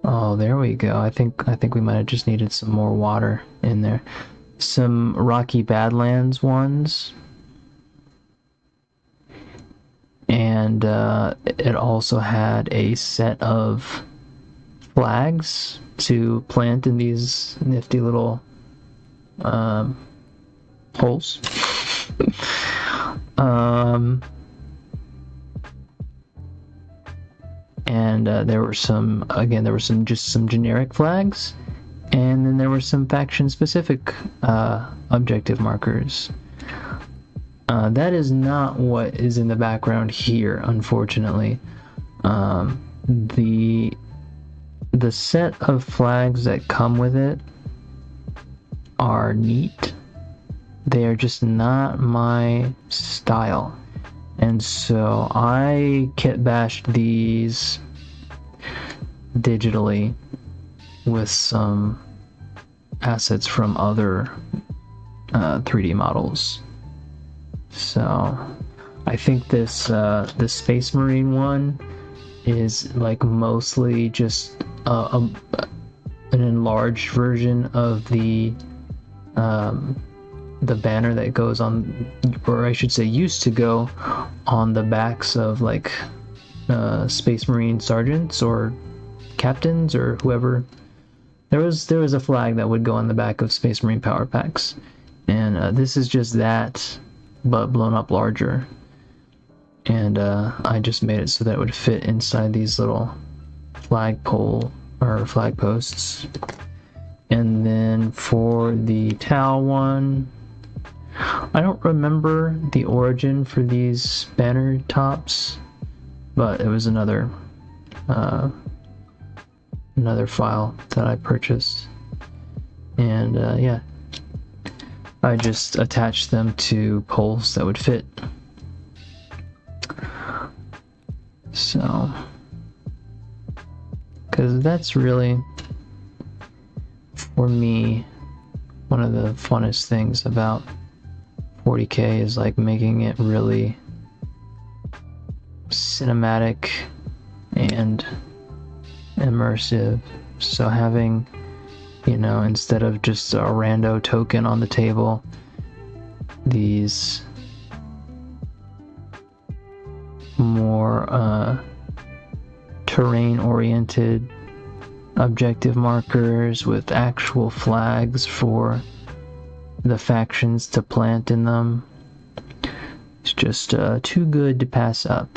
Oh, there we go. I think we might have just needed some more water in there. Some rocky Badlands ones, and it also had a set of flags to plant in these nifty little holes. And there were some just some generic flags, and then there were some faction specific objective markers. That is not what is in the background here, unfortunately. The set of flags that come with it are neat. They are just not my style. And so I kit bashed these digitally with some assets from other 3D models. So I think this Space Marine one is like mostly just an enlarged version of the banner that goes on, or I should say used to go on the backs of like Space Marine sergeants or captains or whoever. There was a flag that would go on the back of Space Marine power packs, and this is just that, but blown up larger. And I just made it so that it would fit inside these little flagpole or flag posts. And then for the Tau one, I don't remember the origin for these banner tops, but it was another file that I purchased, and yeah, I just attached them to poles that would fit. So, because that's really, for me, one of the funnest things about 40K is like making it really cinematic and immersive. So having, you know, instead of just a rando token on the table, these more terrain oriented objective markers with actual flags for the factions to plant in them, it's just too good to pass up.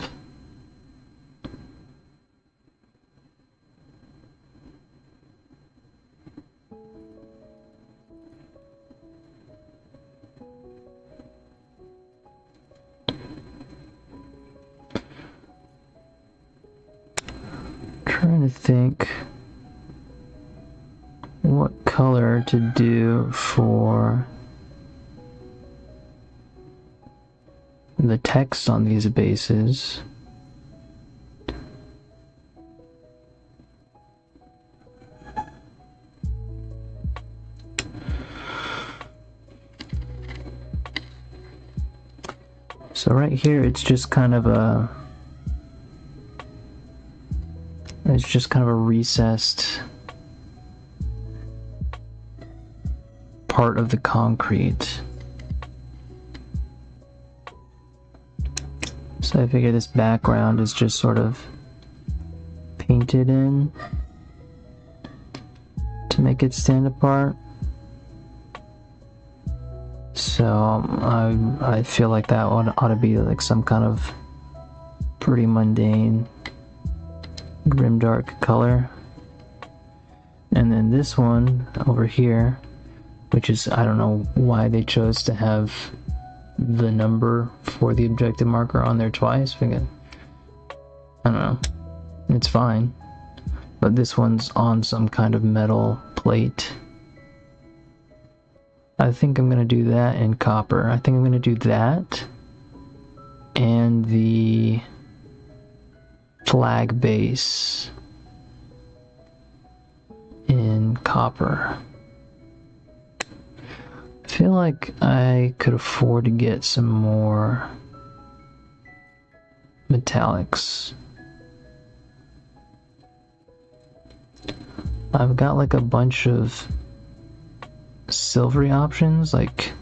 Trying to think what color to do for the text on these bases. So right here it's just kind of a recessed part of the concrete. So I figure this background is just sort of painted painted in to make it stand apart. So I feel like that one ought to be like some kind of pretty mundane grimdark color. And then this one over here, which is, I don't know why they chose to have the number for the objective marker on there twice. I don't know, it's fine. But this one's on some kind of metal plate. I think I'm gonna do that in copper. I think I'm gonna do that and the flag base in copper. I feel like I could afford to get some more metallics. I've got like a bunch of silvery options, like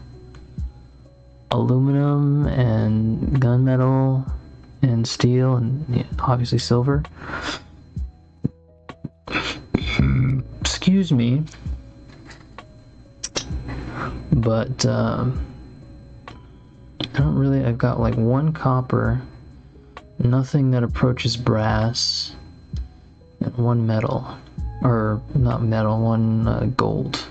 aluminum and gunmetal and steel and obviously silver. Excuse me. But I don't really, I've got like one copper, nothing that approaches brass, and one metal, or not metal, one gold.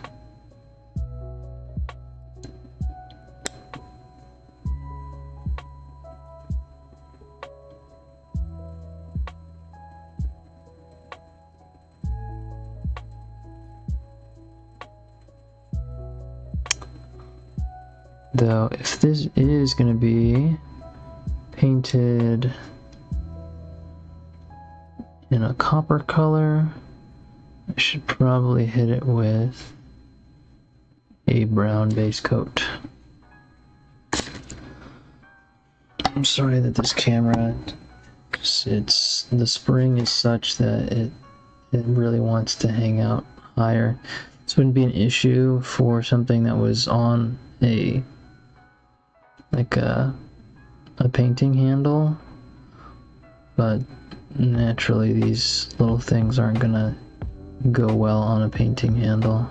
Though, if this is going to be painted in a copper color, I should probably hit it with a brown base coat. I'm sorry that this camera, the spring is such that it really wants to hang out higher. This wouldn't be an issue for something that was on a painting handle, but naturally these little things aren't gonna go well on a painting handle.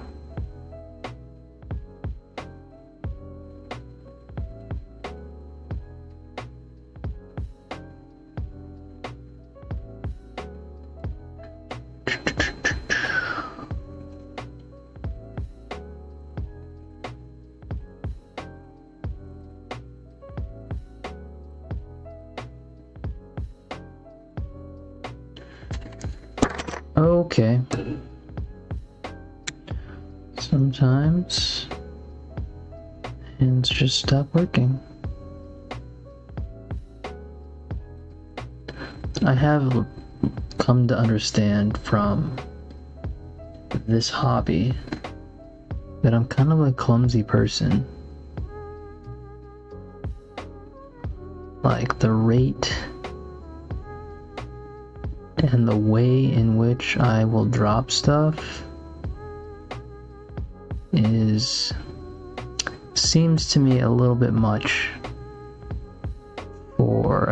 Okay. Sometimes hands just stop working. I have come to understand from this hobby that I'm kind of a clumsy person. Like the rate and the way in which I will drop stuff seems to me a little bit much for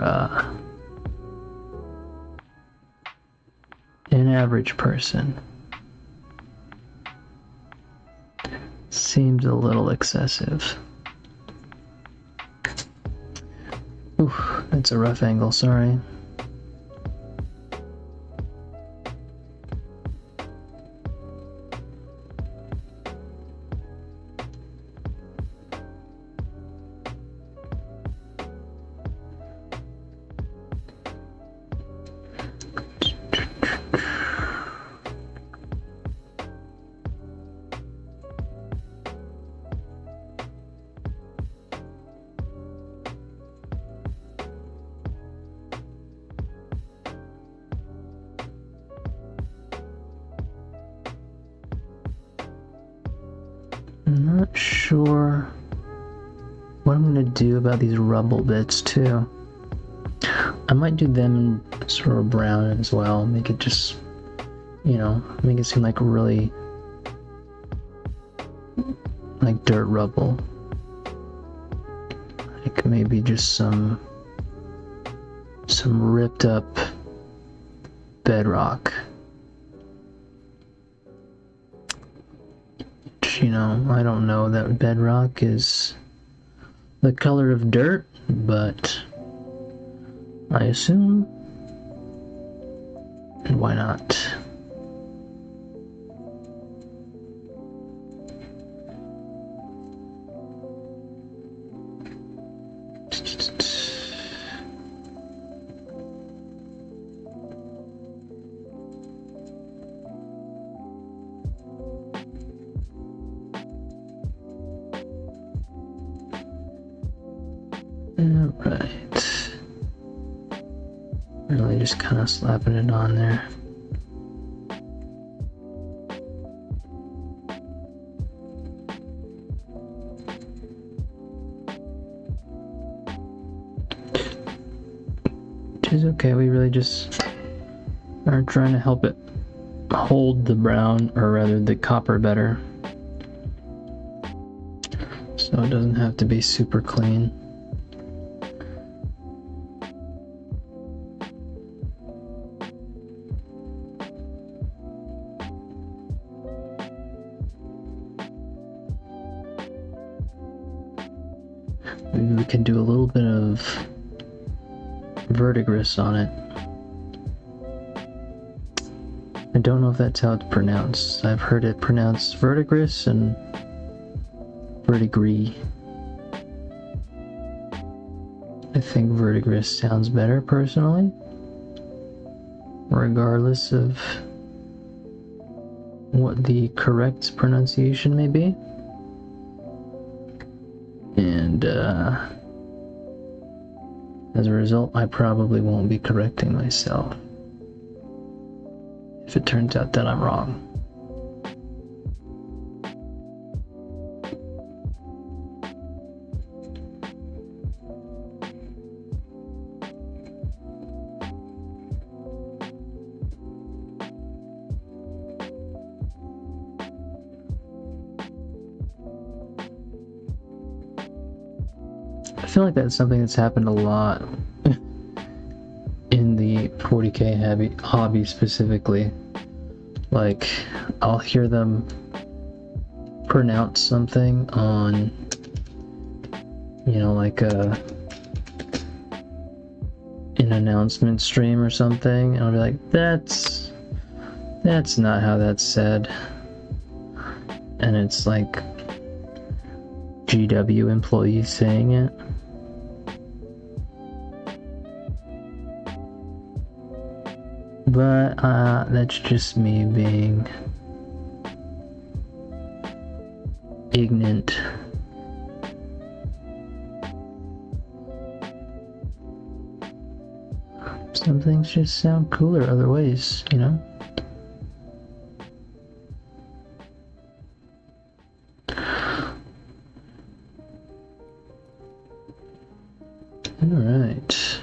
an average person. Seems a little excessive. Oof, that's a rough angle, sorry. I'm not sure what I'm gonna do about these rubble bits too. I might do them in sort of brown as well, make it just, make it seem like really like dirt rubble. Like maybe just some ripped up bedrock. You know, I don't know that bedrock is the color of dirt, but I assume, and why not? Alright. Really just kind of slapping it on there. Which is okay, we really just are trying to help it hold the brown, or rather the copper, better. So it doesn't have to be super clean. Maybe we can do a little bit of verdigris on it. I don't know if that's how it's pronounced. I've heard it pronounced verdigris and verdigris. I think verdigris sounds better personally, regardless of what the correct pronunciation may be. And as a result, I probably won't be correcting myself if it turns out that I'm wrong. I feel like that's something that's happened a lot in the 40K hobby specifically. Like, I'll hear them pronounce something on, you know, like an announcement stream or something, and I'll be like, that's not how that's said. And it's like GW employees saying it. But that's just me being ignorant. Some things just sound cooler other ways, you know? Alright.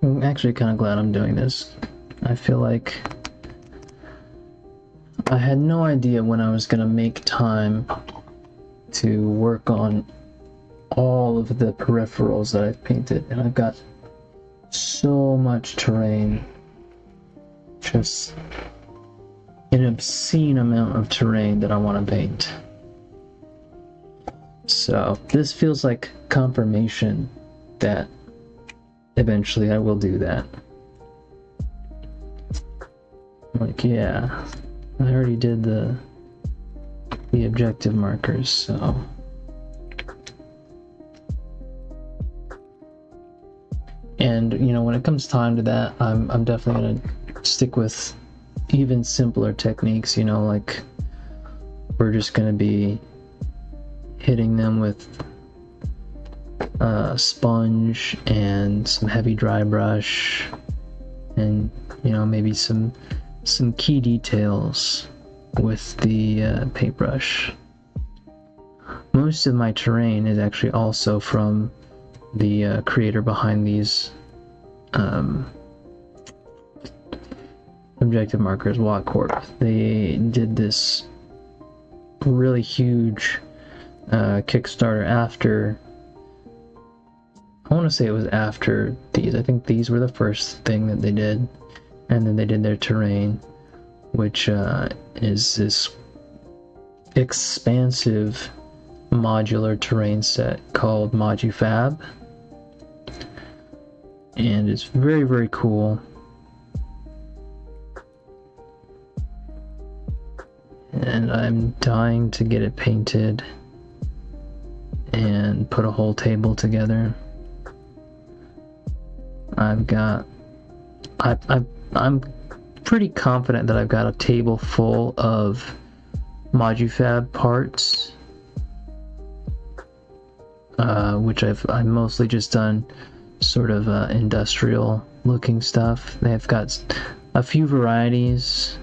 I'm actually kind of glad I'm doing this. I feel like I had no idea when I was gonna make time to work on all of the peripherals that I've painted, and I've got so much terrain. Just an obscene amount of terrain that I want to paint. So this feels like confirmation that eventually I will do that. Like, yeah, I already did the objective markers, so. And, you know, when it comes time to that, I'm definitely gonna stick with even simpler techniques, you know, like we're just gonna be hitting them with sponge and some heavy dry brush, and, you know, maybe some key details with the paintbrush. Most of my terrain is actually also from the creator behind these objective markers, Wattcorp. They did this really huge Kickstarter after, I want want to say it was after these. I think these were the first thing that they did, and then they did their terrain, which is this expansive modular terrain set called ModuFab, and it's very, very cool. And I'm dying to get it painted and put a whole table together. I'm pretty confident that I've got a table full of ModuFab parts, which I've mostly just done sort of industrial looking stuff. They've got a few varieties,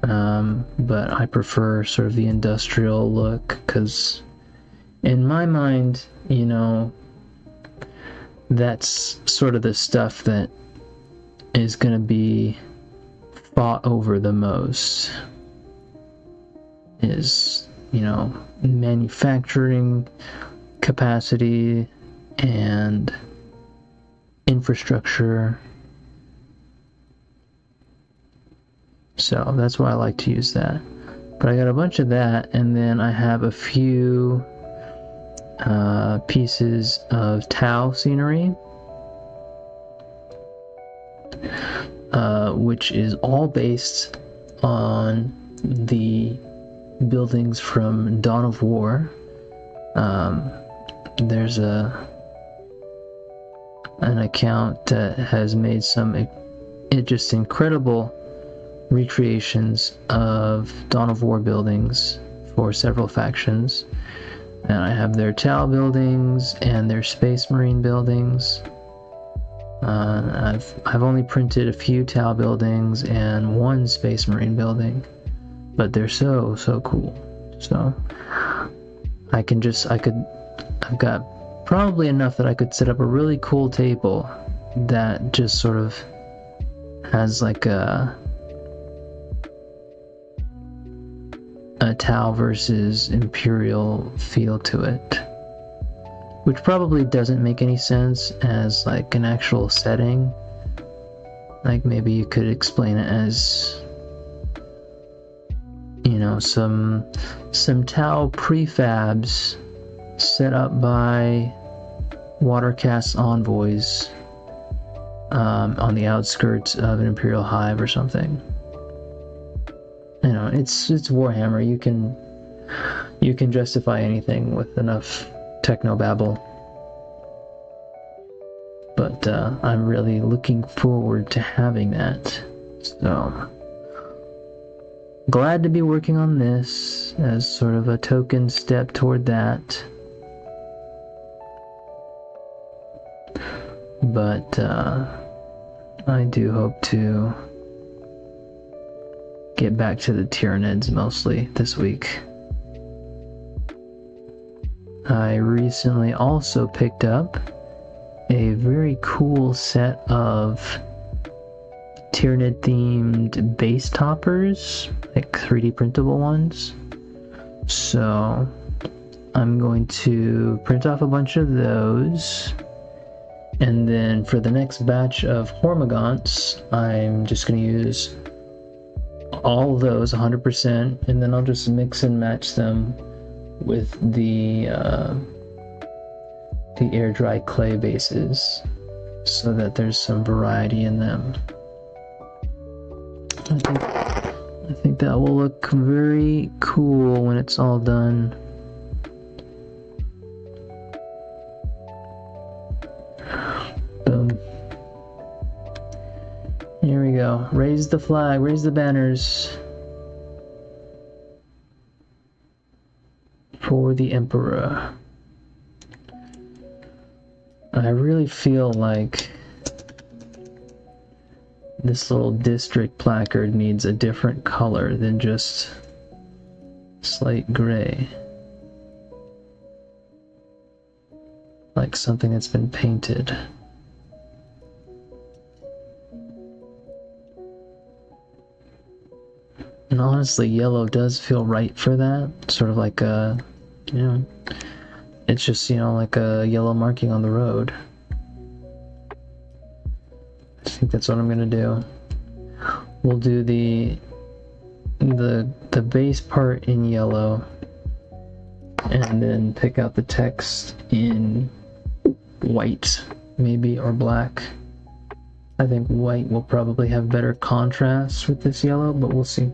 but I prefer sort of the industrial look, because in my mind, you know, that's sort of the stuff that is going to be fought over the most, is, you know, manufacturing capacity and infrastructure. So that's why I like to use that. But I got a bunch of that, and then I have a few pieces of Tau scenery, which is all based on the buildings from Dawn of War. There's an account that has made some just incredible recreations of Dawn of War buildings for several factions, and I have their Tau buildings and their Space Marine buildings. I've only printed a few Tau buildings and one Space Marine building, but they're so cool. So I've got probably enough that I could set up a really cool table that just sort of has like a Tau versus Imperial feel to it, which probably doesn't make any sense as like an actual setting. Like maybe you could explain it as, you know, some Tau prefabs set up by Watercast envoys on the outskirts of an Imperial hive or something. You know, it's Warhammer. You can justify anything with enough technobabble. But I'm really looking forward to having that. So glad to be working on this as sort of a token step toward that. But I do hope to get back to the Tyranids mostly this week. I recently also picked up a very cool set of Tyranid themed base toppers, like 3D printable ones. So I'm going to print off a bunch of those, and then for the next batch of Hormagaunts, I'm just going to use all of those 100%, and then I'll just mix and match them with the air dry clay bases so that there's some variety in them. I think that will look very cool when it's all done. Boom. Here we go. Raise the flag, raise the banners for the Emperor. I really feel like this little district placard needs a different color than just slate gray. Like something that's been painted. And honestly, yellow does feel right for that. Sort of like a, you know, it's just, you know, like a yellow marking on the road. I think that's what I'm gonna do. We'll do the base part in yellow, and then pick out the text in white, maybe, or black. I think white will probably have better contrast with this yellow, but we'll see.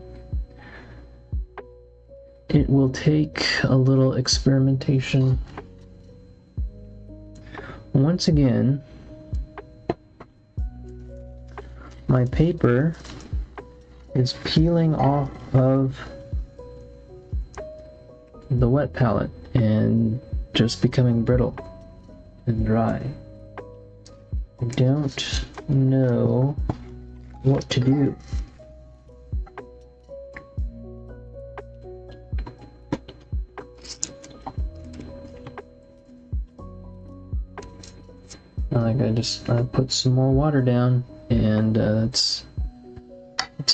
It will take a little experimentation. Once again, my paper is peeling off of the wet palette and just becoming brittle and dry. I don't know what to do. I put some more water down, and that's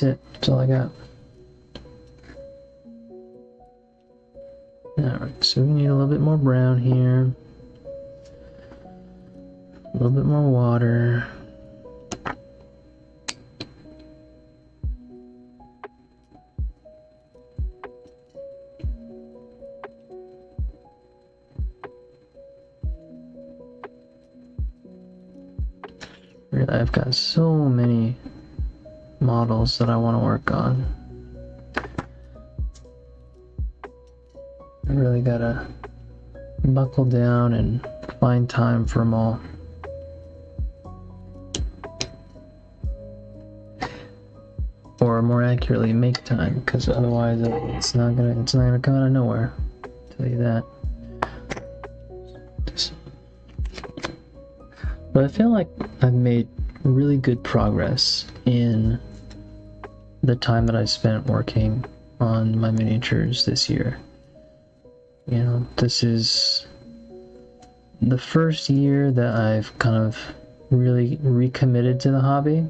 it. That's all I got. Alright, so we need a little bit more brown here. A little bit more water. Really, I've got so many models that I want to work on. I really gotta buckle down and find time for them all. Or more accurately, make time, because otherwise it's not gonna come out of nowhere. I'll tell you that. But I feel like I've made really good progress in the time that I spent working on my miniatures this year. You know, this is the first year that I've kind of really recommitted to the hobby.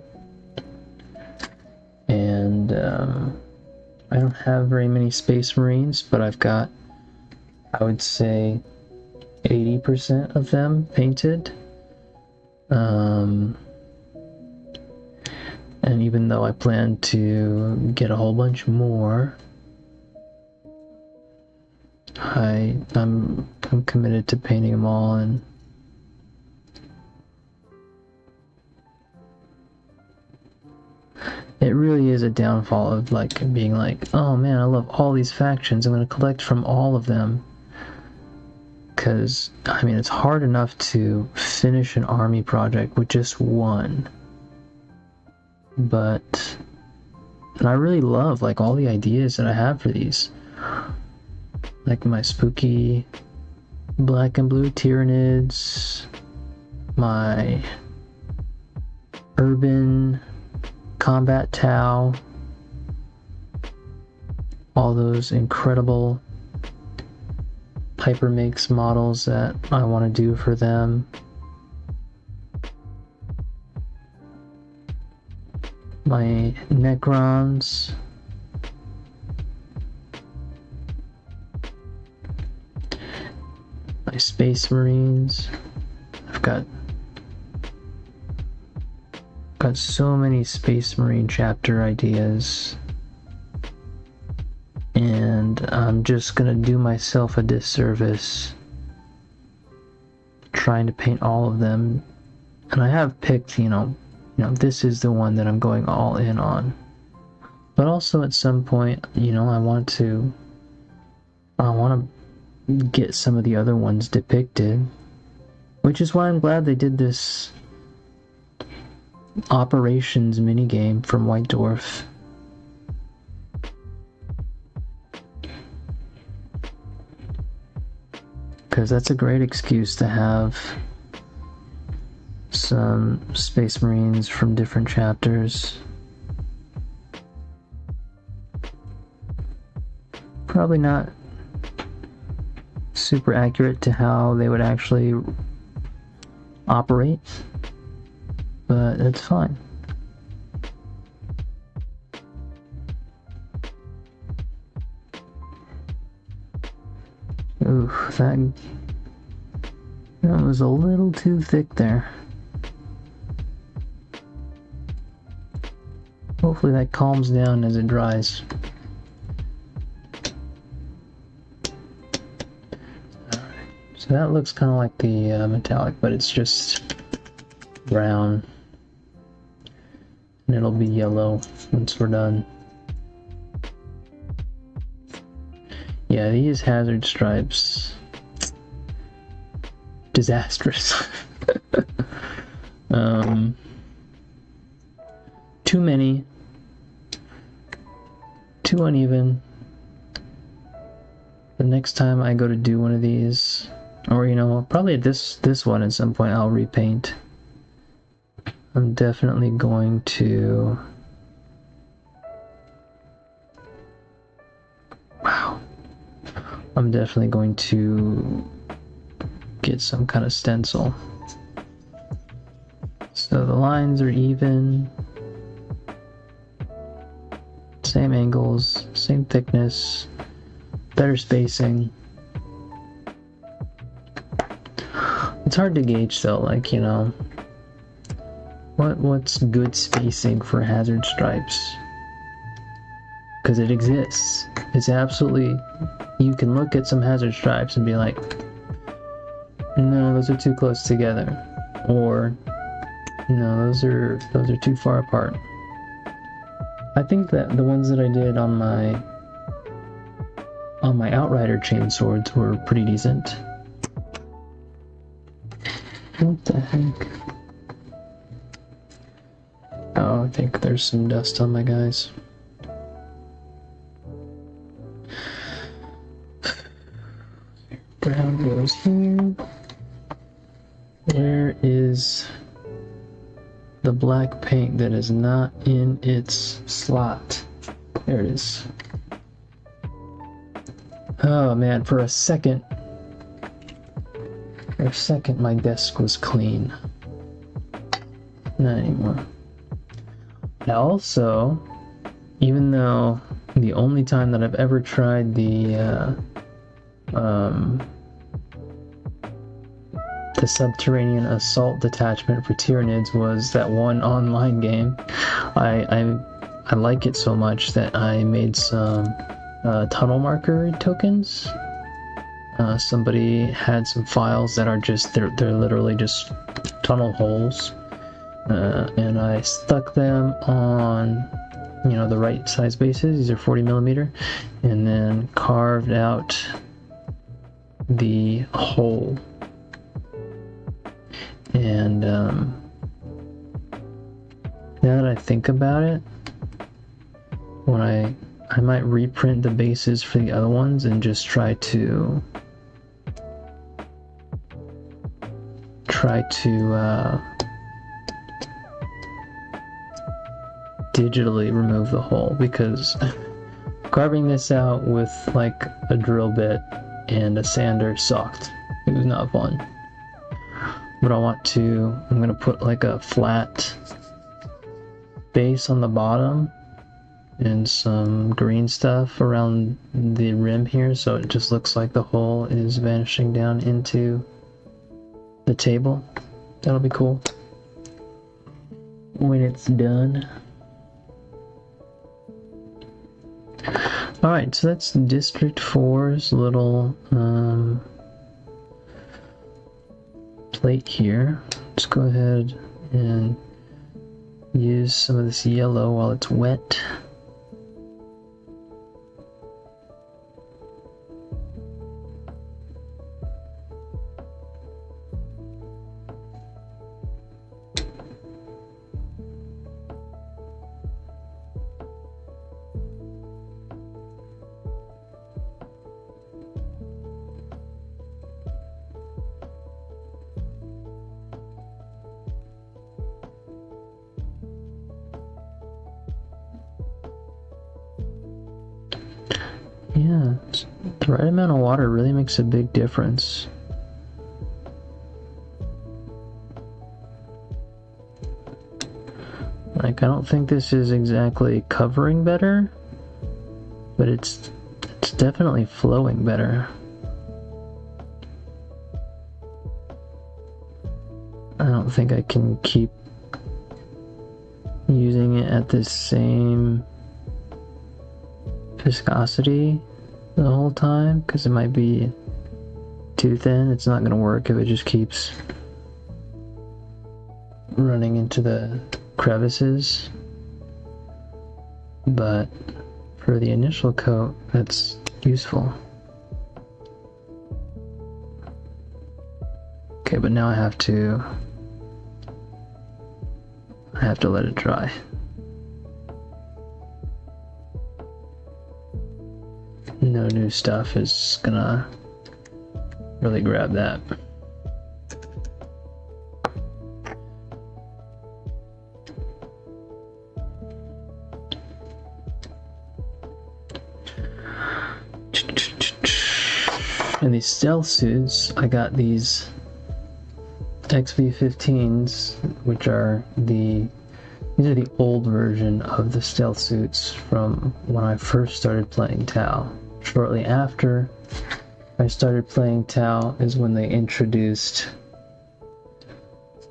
And I don't have very many Space Marines, but I've got, I would say, 80% of them painted. And even though I plan to get a whole bunch more, I'm committed to painting them all. And it really is a downfall of like being like, oh man, I love all these factions, I'm going to collect from all of them. Because, I mean, it's hard enough to finish an army project with just one. But, and I really love like all the ideas that I have for these. Like my spooky black and blue Tyranids, my urban combat Tau, all those incredible Hypermix models that I want to do for them. My Necrons. My Space Marines. I've got so many Space Marine chapter ideas. And I'm just gonna do myself a disservice trying to paint all of them. And I have picked, you know, this is the one that I'm going all in on. But also at some point, you know, I want to get some of the other ones depicted. Which is why I'm glad they did this Operations minigame from White Dwarf. Because that's a great excuse to have some Space Marines from different chapters. Probably not super accurate to how they would actually operate, but it's fine. Ooh, That was a little too thick there. Hopefully that calms down as it dries. Alright, so that looks kind of like the metallic, but it's just brown. And it'll be yellow once we're done. Yeah, these hazard stripes, disastrous. Too many, too uneven. The next time I go to do one of these, or you know, probably this one at some point, I'll repaint. I'm definitely going to. Wow. I'm definitely going to get some kind of stencil. So the lines are even, same angles, same thickness, better spacing. It's hard to gauge though, like, you know, what's good spacing for hazard stripes? Because it exists. It's absolutely, you can look at some hazard stripes and be like, no, those are too close together, or no, those are too far apart. I think that the ones that I did on my Outrider chain swords were pretty decent. What the heck? Oh, I think there's some dust on my guys. Brown goes here. Where is the black paint that is not in its slot? There it is. Oh man, for a second my desk was clean. Not anymore. Now also, even though the only time that I've ever tried the Subterranean Assault detachment for Tyranids was that one online game, I like it so much that I made some tunnel marker tokens. Somebody had some files that are just, they're literally just tunnel holes, and I stuck them on, you know, the right size bases. These are 40mm, and then carved out the hole. And now that I think about it, when I might reprint the bases for the other ones and just try to digitally remove the hole, because carving this out with like a drill bit and a sander sucked. It was not fun. But I'm gonna put like a flat base on the bottom and some green stuff around the rim here, so it just looks like the hole is vanishing down into the table. That'll be cool when it's done. Alright, so that's District 4's little plate here. Let's go ahead and use some of this yellow while it's wet. Yeah, the right amount of water really makes a big difference. Like, I don't think this is exactly covering better, but it's definitely flowing better. I don't think I can keep using it at the same viscosity the whole time, because it might be too thin. It's not going to work if it just keeps running into the crevices. But for the initial coat, that's useful. Okay, but now I have to let it dry. No new stuff is gonna really grab that. And these stealth suits, I got these XV-15s, which are these are the old version of the stealth suits from when I first started playing Tau. Shortly after I started playing Tau is when they introduced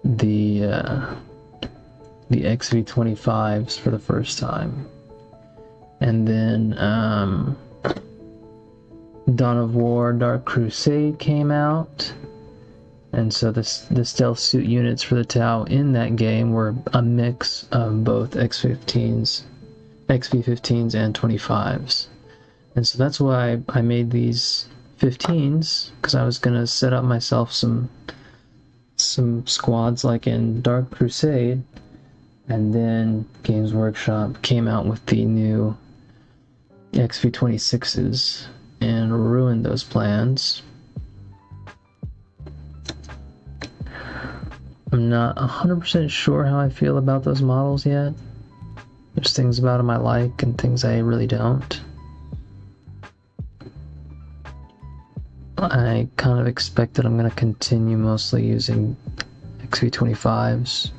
the XV-25s for the first time. And then Dawn of War, Dark Crusade came out. And so the stealth suit units for the Tau in that game were a mix of both XV-15s and 25s. And so that's why I made these 15s, because I was going to set up myself some squads like in Dark Crusade. And then Games Workshop came out with the new XV-26s and ruined those plans. I'm not 100% sure how I feel about those models yet. There's things about them I like and things I really don't. I kind of expect that I'm going to continue mostly using XV-25s.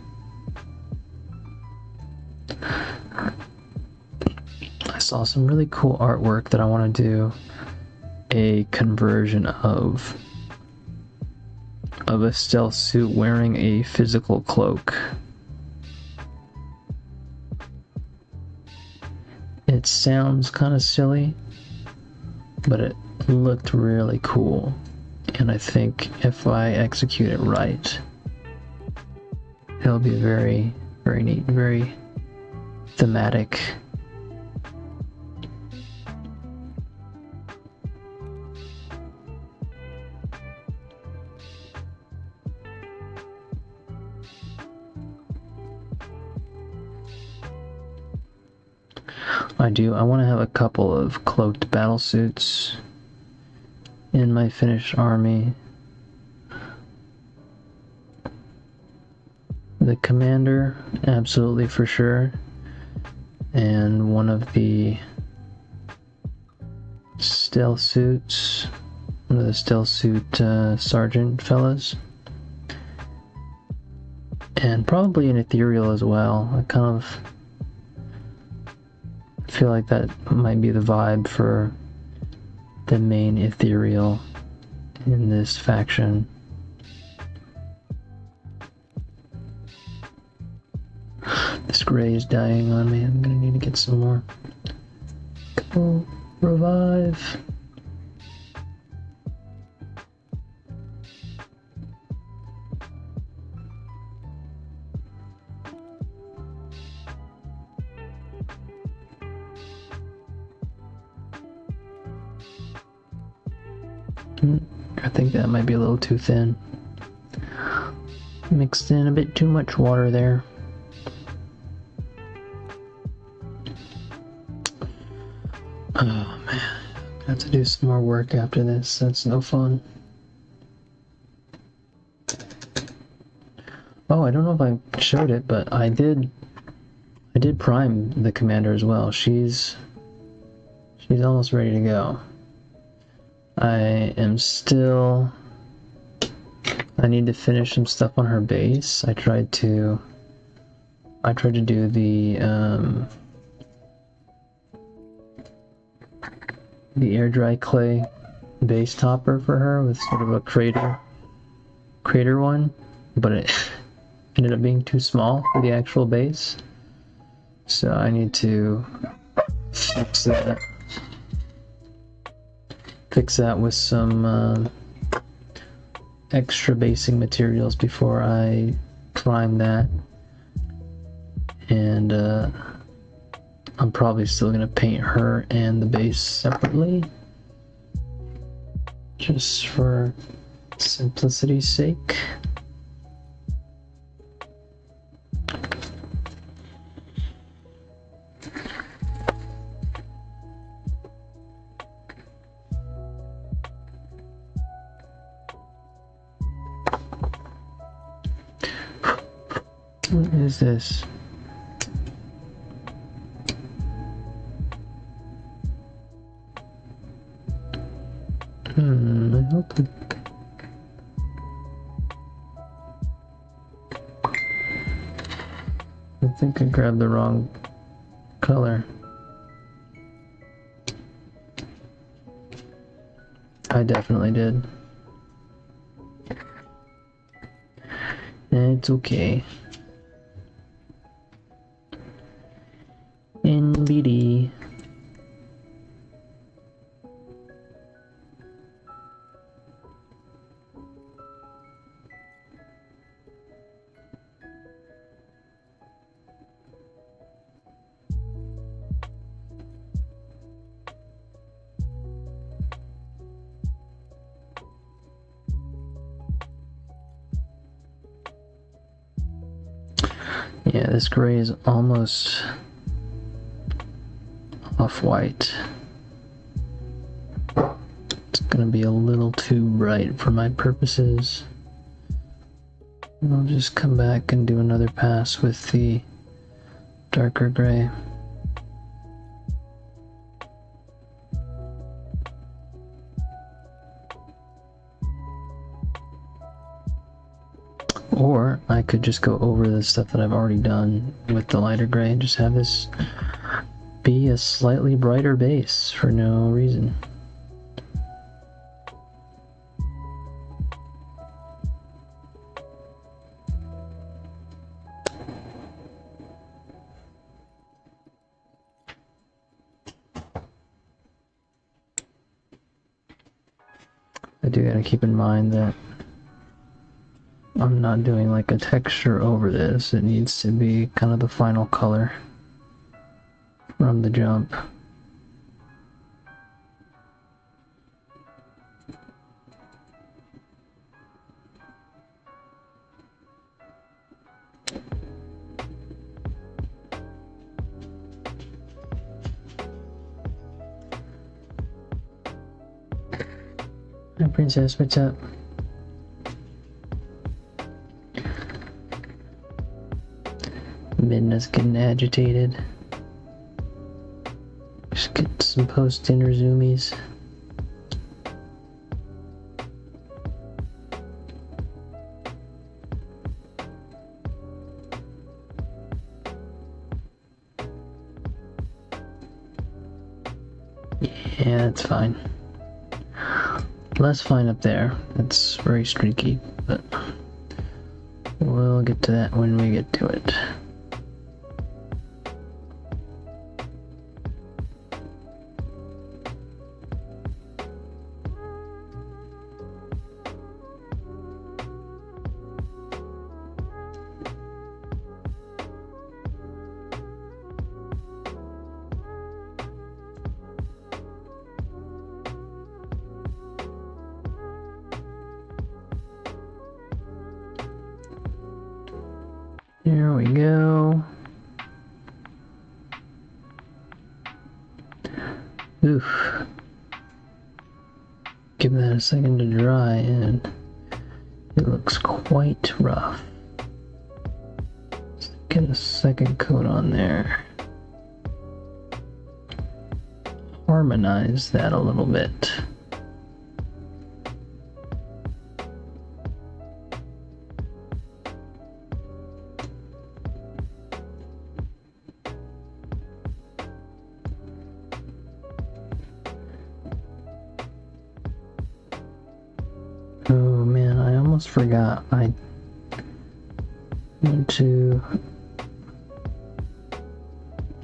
I saw some really cool artwork that I want to do a conversion of a stealth suit wearing a physical cloak. It sounds kind of silly, but it looked really cool, and I think if I execute it right, it'll be very, very neat, very thematic. I want to have a couple of cloaked battle suits in my finished army. The commander, absolutely for sure, and one of the stealth suits, one of the stealth suit sergeant fellas, and probably an ethereal as well. I kind of feel like that might be the vibe for the main ethereal in this faction. This gray is dying on me. I'm gonna need to get some more. Go, revive. I think that might be a little too thin. Mixed in a bit too much water there. Oh man, I have to do some more work after this. That's no fun. Oh, I don't know if I showed it, but I did prime the commander as well. She's almost ready to go. I need to finish some stuff on her base. I tried to do the air dry clay base topper for her with sort of a crater one, but ended up being too small for the actual base. So I need to fix that. Fix that with some extra basing materials before I prime that. And I'm probably still gonna paint her and the base separately, just for simplicity's sake. What is this? I hope it... I think I grabbed the wrong color. I definitely did. It's okay. NBD. Yeah, this gray is almost off-white. It's gonna be a little too bright for my purposes. I'll just come back and do another pass with the darker gray. Or I could just go over the stuff that I've already done with the lighter gray and just have this be a slightly brighter base for no reason. I do gotta keep in mind that I'm not doing like a texture over this. It needs to be kind of the final color from the jump. Hi, Princess, what's up? Midna's getting agitated. Just get some post-dinner zoomies. Yeah, that's fine. Less fine up there. That's very streaky, but we'll get to that when we get to it. There we go. Oof. Give that a second to dry and it looks quite rough. Let's get a second coat on there. Harmonize that a little bit. Oh man, I almost forgot. I went to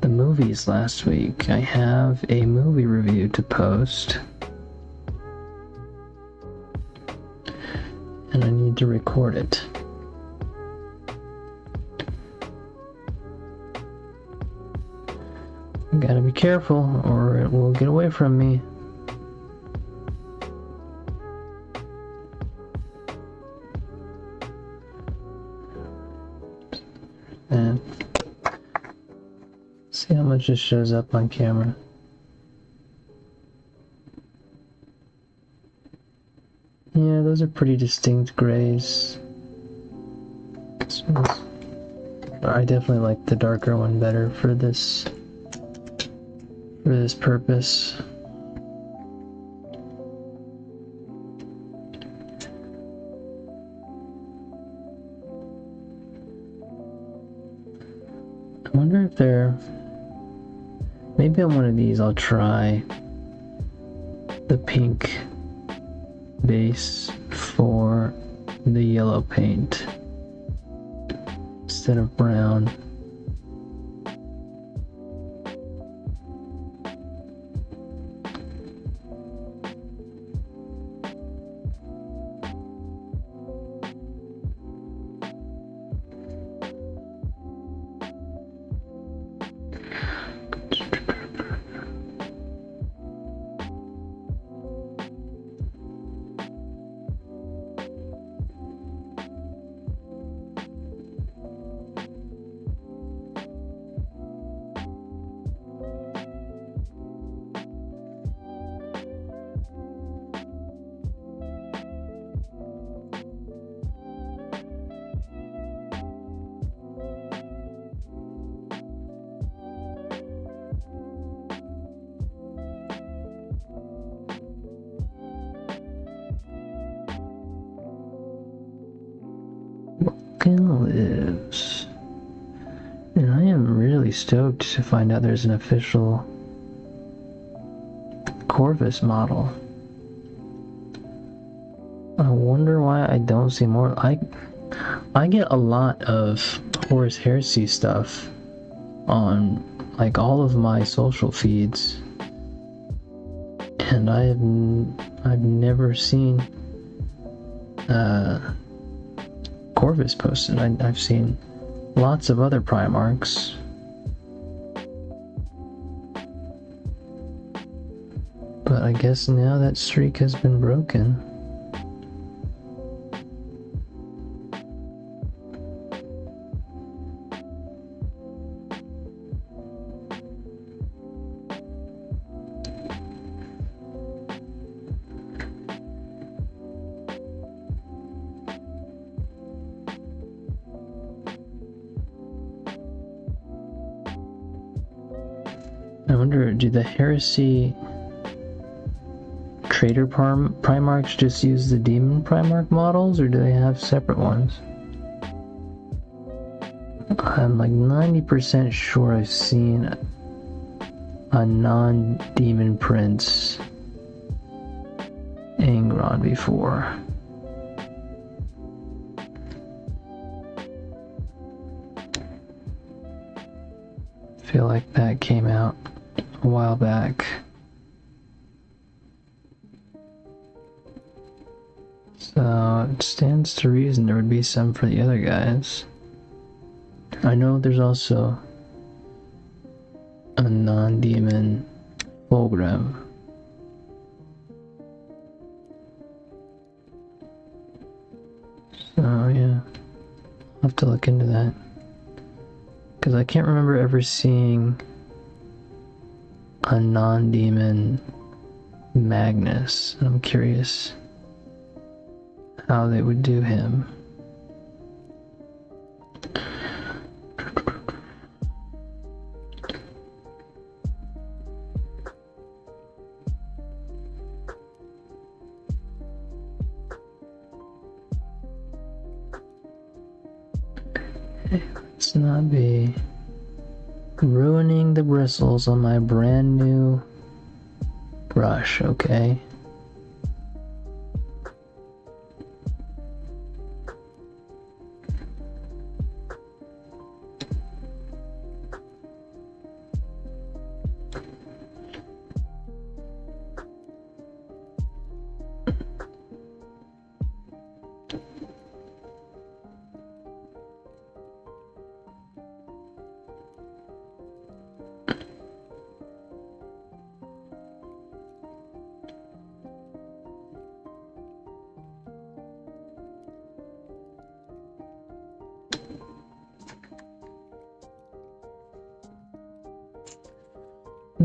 the movies last week. I have a movie review to post. And I need to record it. Gotta be careful or it will get away from me. And see how much this shows up on camera. Yeah, those are pretty distinct grays. I definitely like the darker one better for this purpose. I wonder if maybe on one of these I'll try the pink base for the yellow paint instead of brown. Lives. And I am really stoked to find out there's an official Corvus model. I wonder why I don't see more. I get a lot of Horus Heresy stuff on like all of my social feeds, and I've never seen Corvus posted. I've seen lots of other Primarchs. But I guess now that streak has been broken. I wonder, do the Heresy Trader Primarchs just use the Demon Primarch models, or do they have separate ones? I'm like 90% sure I've seen a non-Demon Prince Angron before. I feel like that came out a while back. So it stands to reason there would be some for the other guys. I know there's also a non-demon Fulgrim. So yeah, I'll have to look into that. Because I can't remember ever seeing a non-demon Magnus. I'm curious how they would do him. Let's not be ruining the bristles on my brand new brush, okay?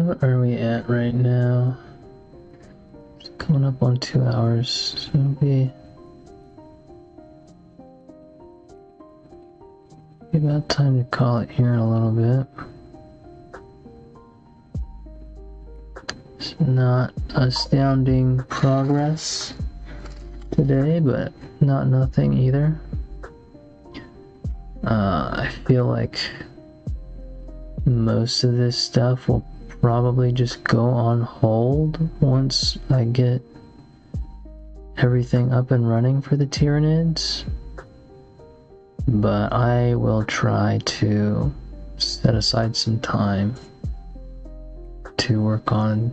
What are we at right now? It's coming up on 2 hours, so it'll be about time to call it here in a little bit. It's not astounding progress today, but not nothing either. I feel like most of this stuff will probably just go on hold once I get everything up and running for the Tyranids. But I will try to set aside some time to work on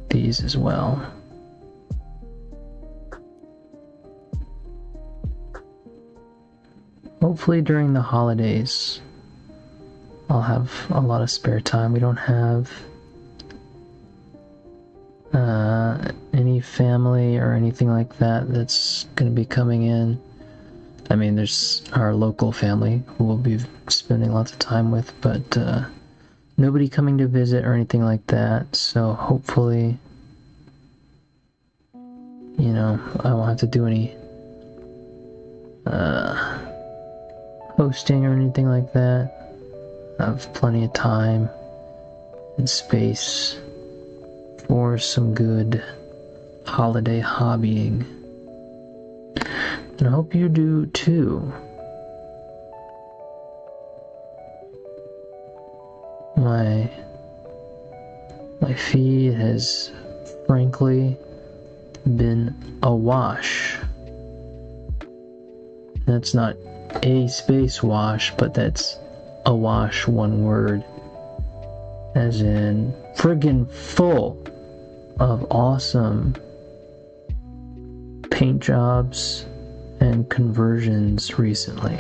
these as well. Hopefully during the holidays I'll have a lot of spare time. We don't have any family or anything like that that's going to be coming in. I mean, there's our local family who we'll be spending lots of time with, but nobody coming to visit or anything like that. So hopefully, you know, I won't have to do any hosting or anything like that. I have plenty of time and space for some good holiday hobbying. And I hope you do too. My feed has frankly been awash. That's not a space wash, but that's awash, one word. As in friggin' full of awesome paint jobs and conversions recently.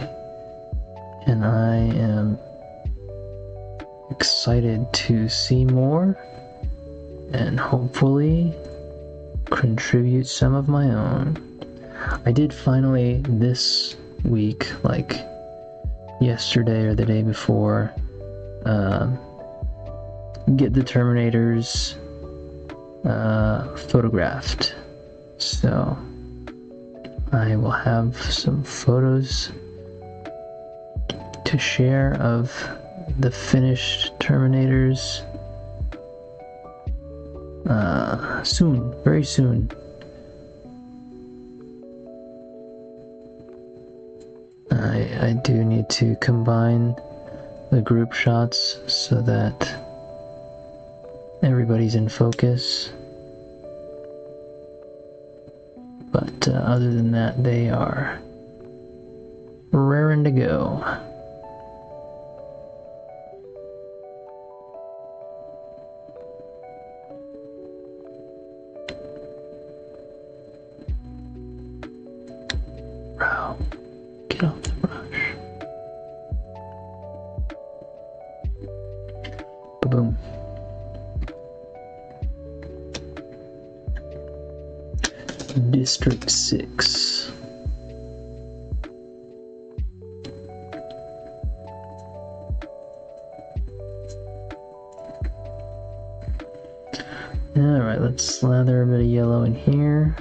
And I am excited to see more and hopefully contribute some of my own. I did finally this week, like yesterday or the day before, get the Terminators photographed. So I will have some photos to share of the finished Terminators soon, very soon. I do need to combine the group shots so that everybody's in focus. But other than that, they are raring to go. Bro, get off the brush. Ba-boom. District 6. Alright, let's slather a bit of yellow in here.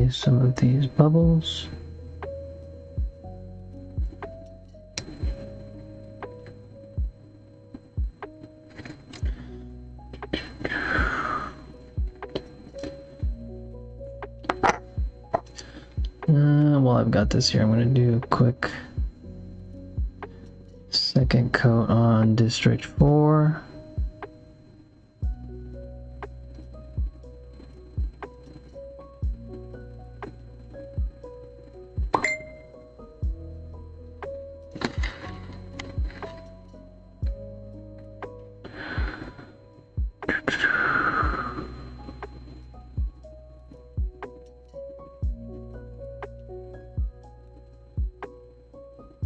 away some of these bubbles. While I've got this here, I'm going to do a quick second coat on District 4.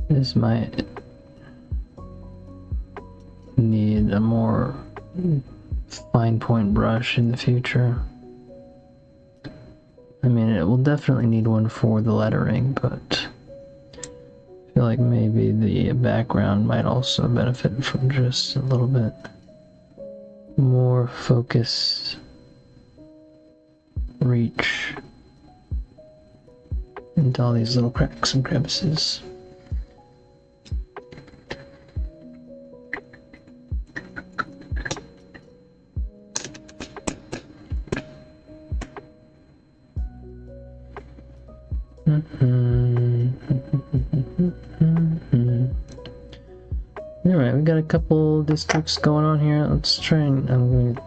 This might need a more fine point brush in the future. I mean, it will definitely need one for the lettering, but I feel like maybe the background might also benefit from just a little bit more focus, reach into all these little cracks and crevices. Alright, we got a couple districts going on here. Let's try and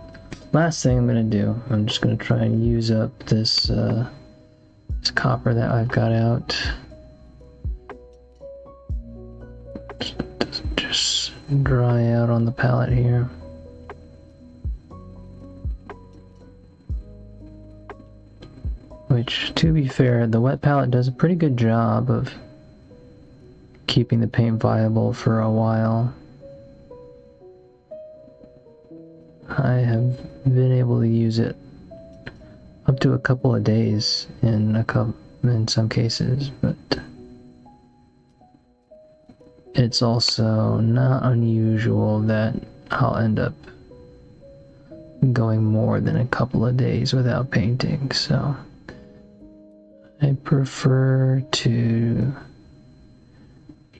last thing I'm gonna do, I'm just gonna try and use up this this copper that I've got out. Doesn't just dry out on the palette here. Which, to be fair, the wet palette does a pretty good job of keeping the paint viable for a while. I have been able to use it up to a couple of days in some cases, but it's also not unusual that I'll end up going more than a couple of days without painting, so I prefer to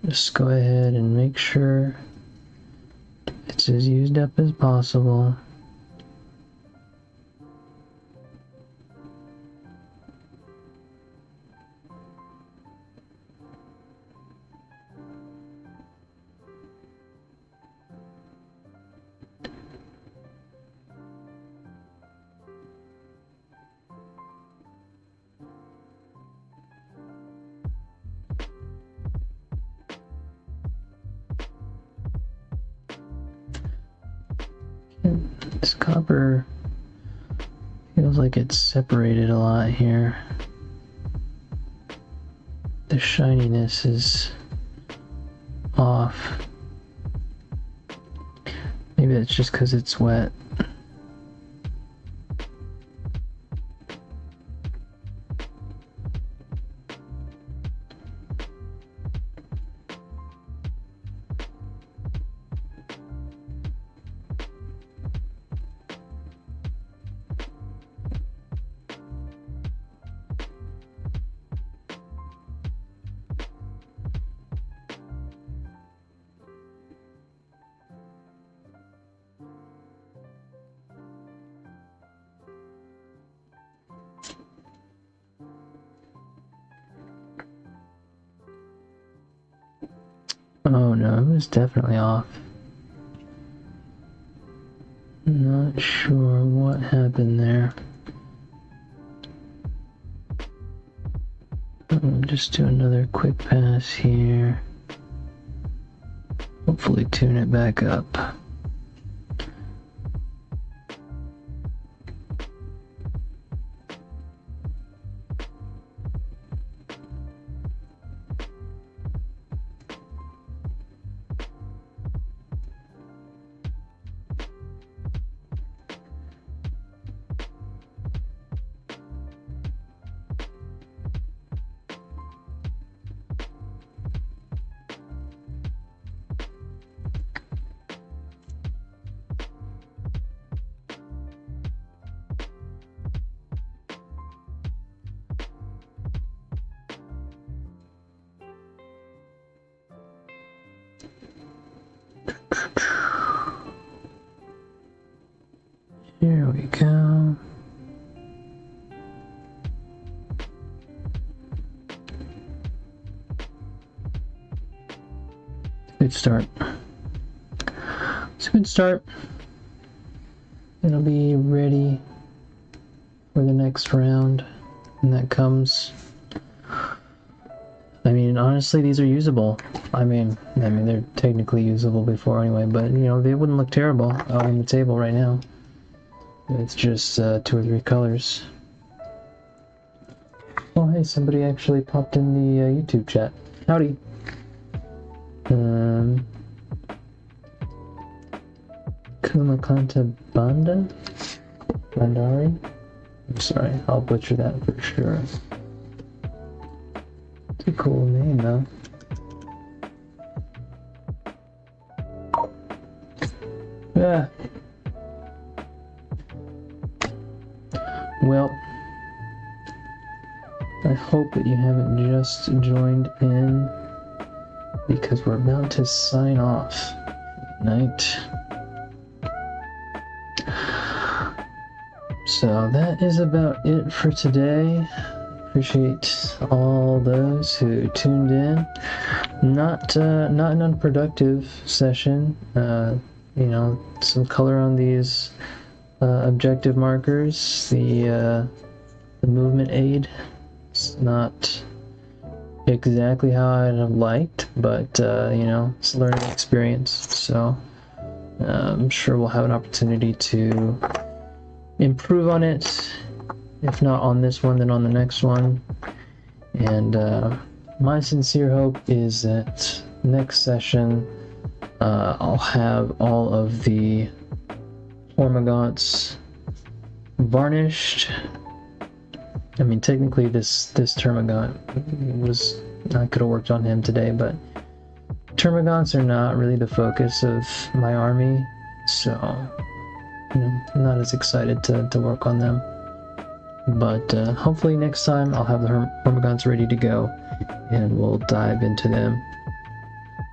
just go ahead and make sure it's as used up as possible. This copper feels like it's separated a lot here. The shininess is off. Maybe it's just because it's wet. Oh no, it was definitely off. Not sure what happened there. I'll just do another quick pass here. Hopefully tune it back up. Here we go. Good start. It's a good start. It'll be ready for the next round when that comes. I mean, honestly, these are usable. I mean, they're technically usable before anyway, but you know, they wouldn't look terrible out on the table right now. It's just 2 or 3 colors. Oh, hey, somebody actually popped in the YouTube chat. Howdy. Kumakanta Bandari? I'm sorry, I'll butcher that for sure. It's a cool name, though. Yeah. Well, I hope that you haven't just joined in, because we're about to sign off tonight. So that is about it for today. Appreciate all those who tuned in. Not an unproductive session. You know, some color on these objective markers. The movement aid. It's not exactly how I'd have liked, but you know, it's a learning experience. So I'm sure we'll have an opportunity to improve on it. If not on this one, then on the next one. And my sincere hope is that next session I'll have all of the Hormagaunts varnished. I mean, technically this Termagant was, I could have worked on him today, but Termagants are not really the focus of my army, so you know, I'm not as excited to work on them. But hopefully next time I'll have the Hormagaunts ready to go, and we'll dive into them.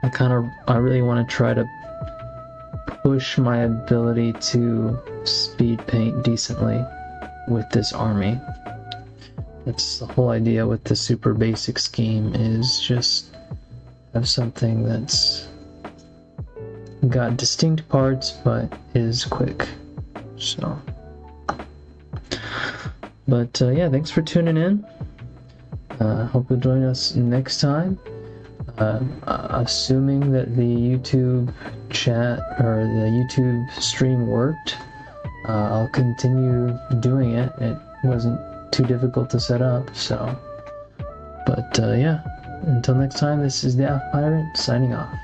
I really want to try to push my ability to speed paint decently with this army. That's the whole idea with the super basic scheme, is just have something that's got distinct parts but is quick. So, but yeah, thanks for tuning in. Hope you'll join us next time. Assuming that the YouTube chat or the YouTube stream worked, I'll continue doing it. It wasn't too difficult to set up, so. But yeah, until next time, this is the Alpha Pirate signing off.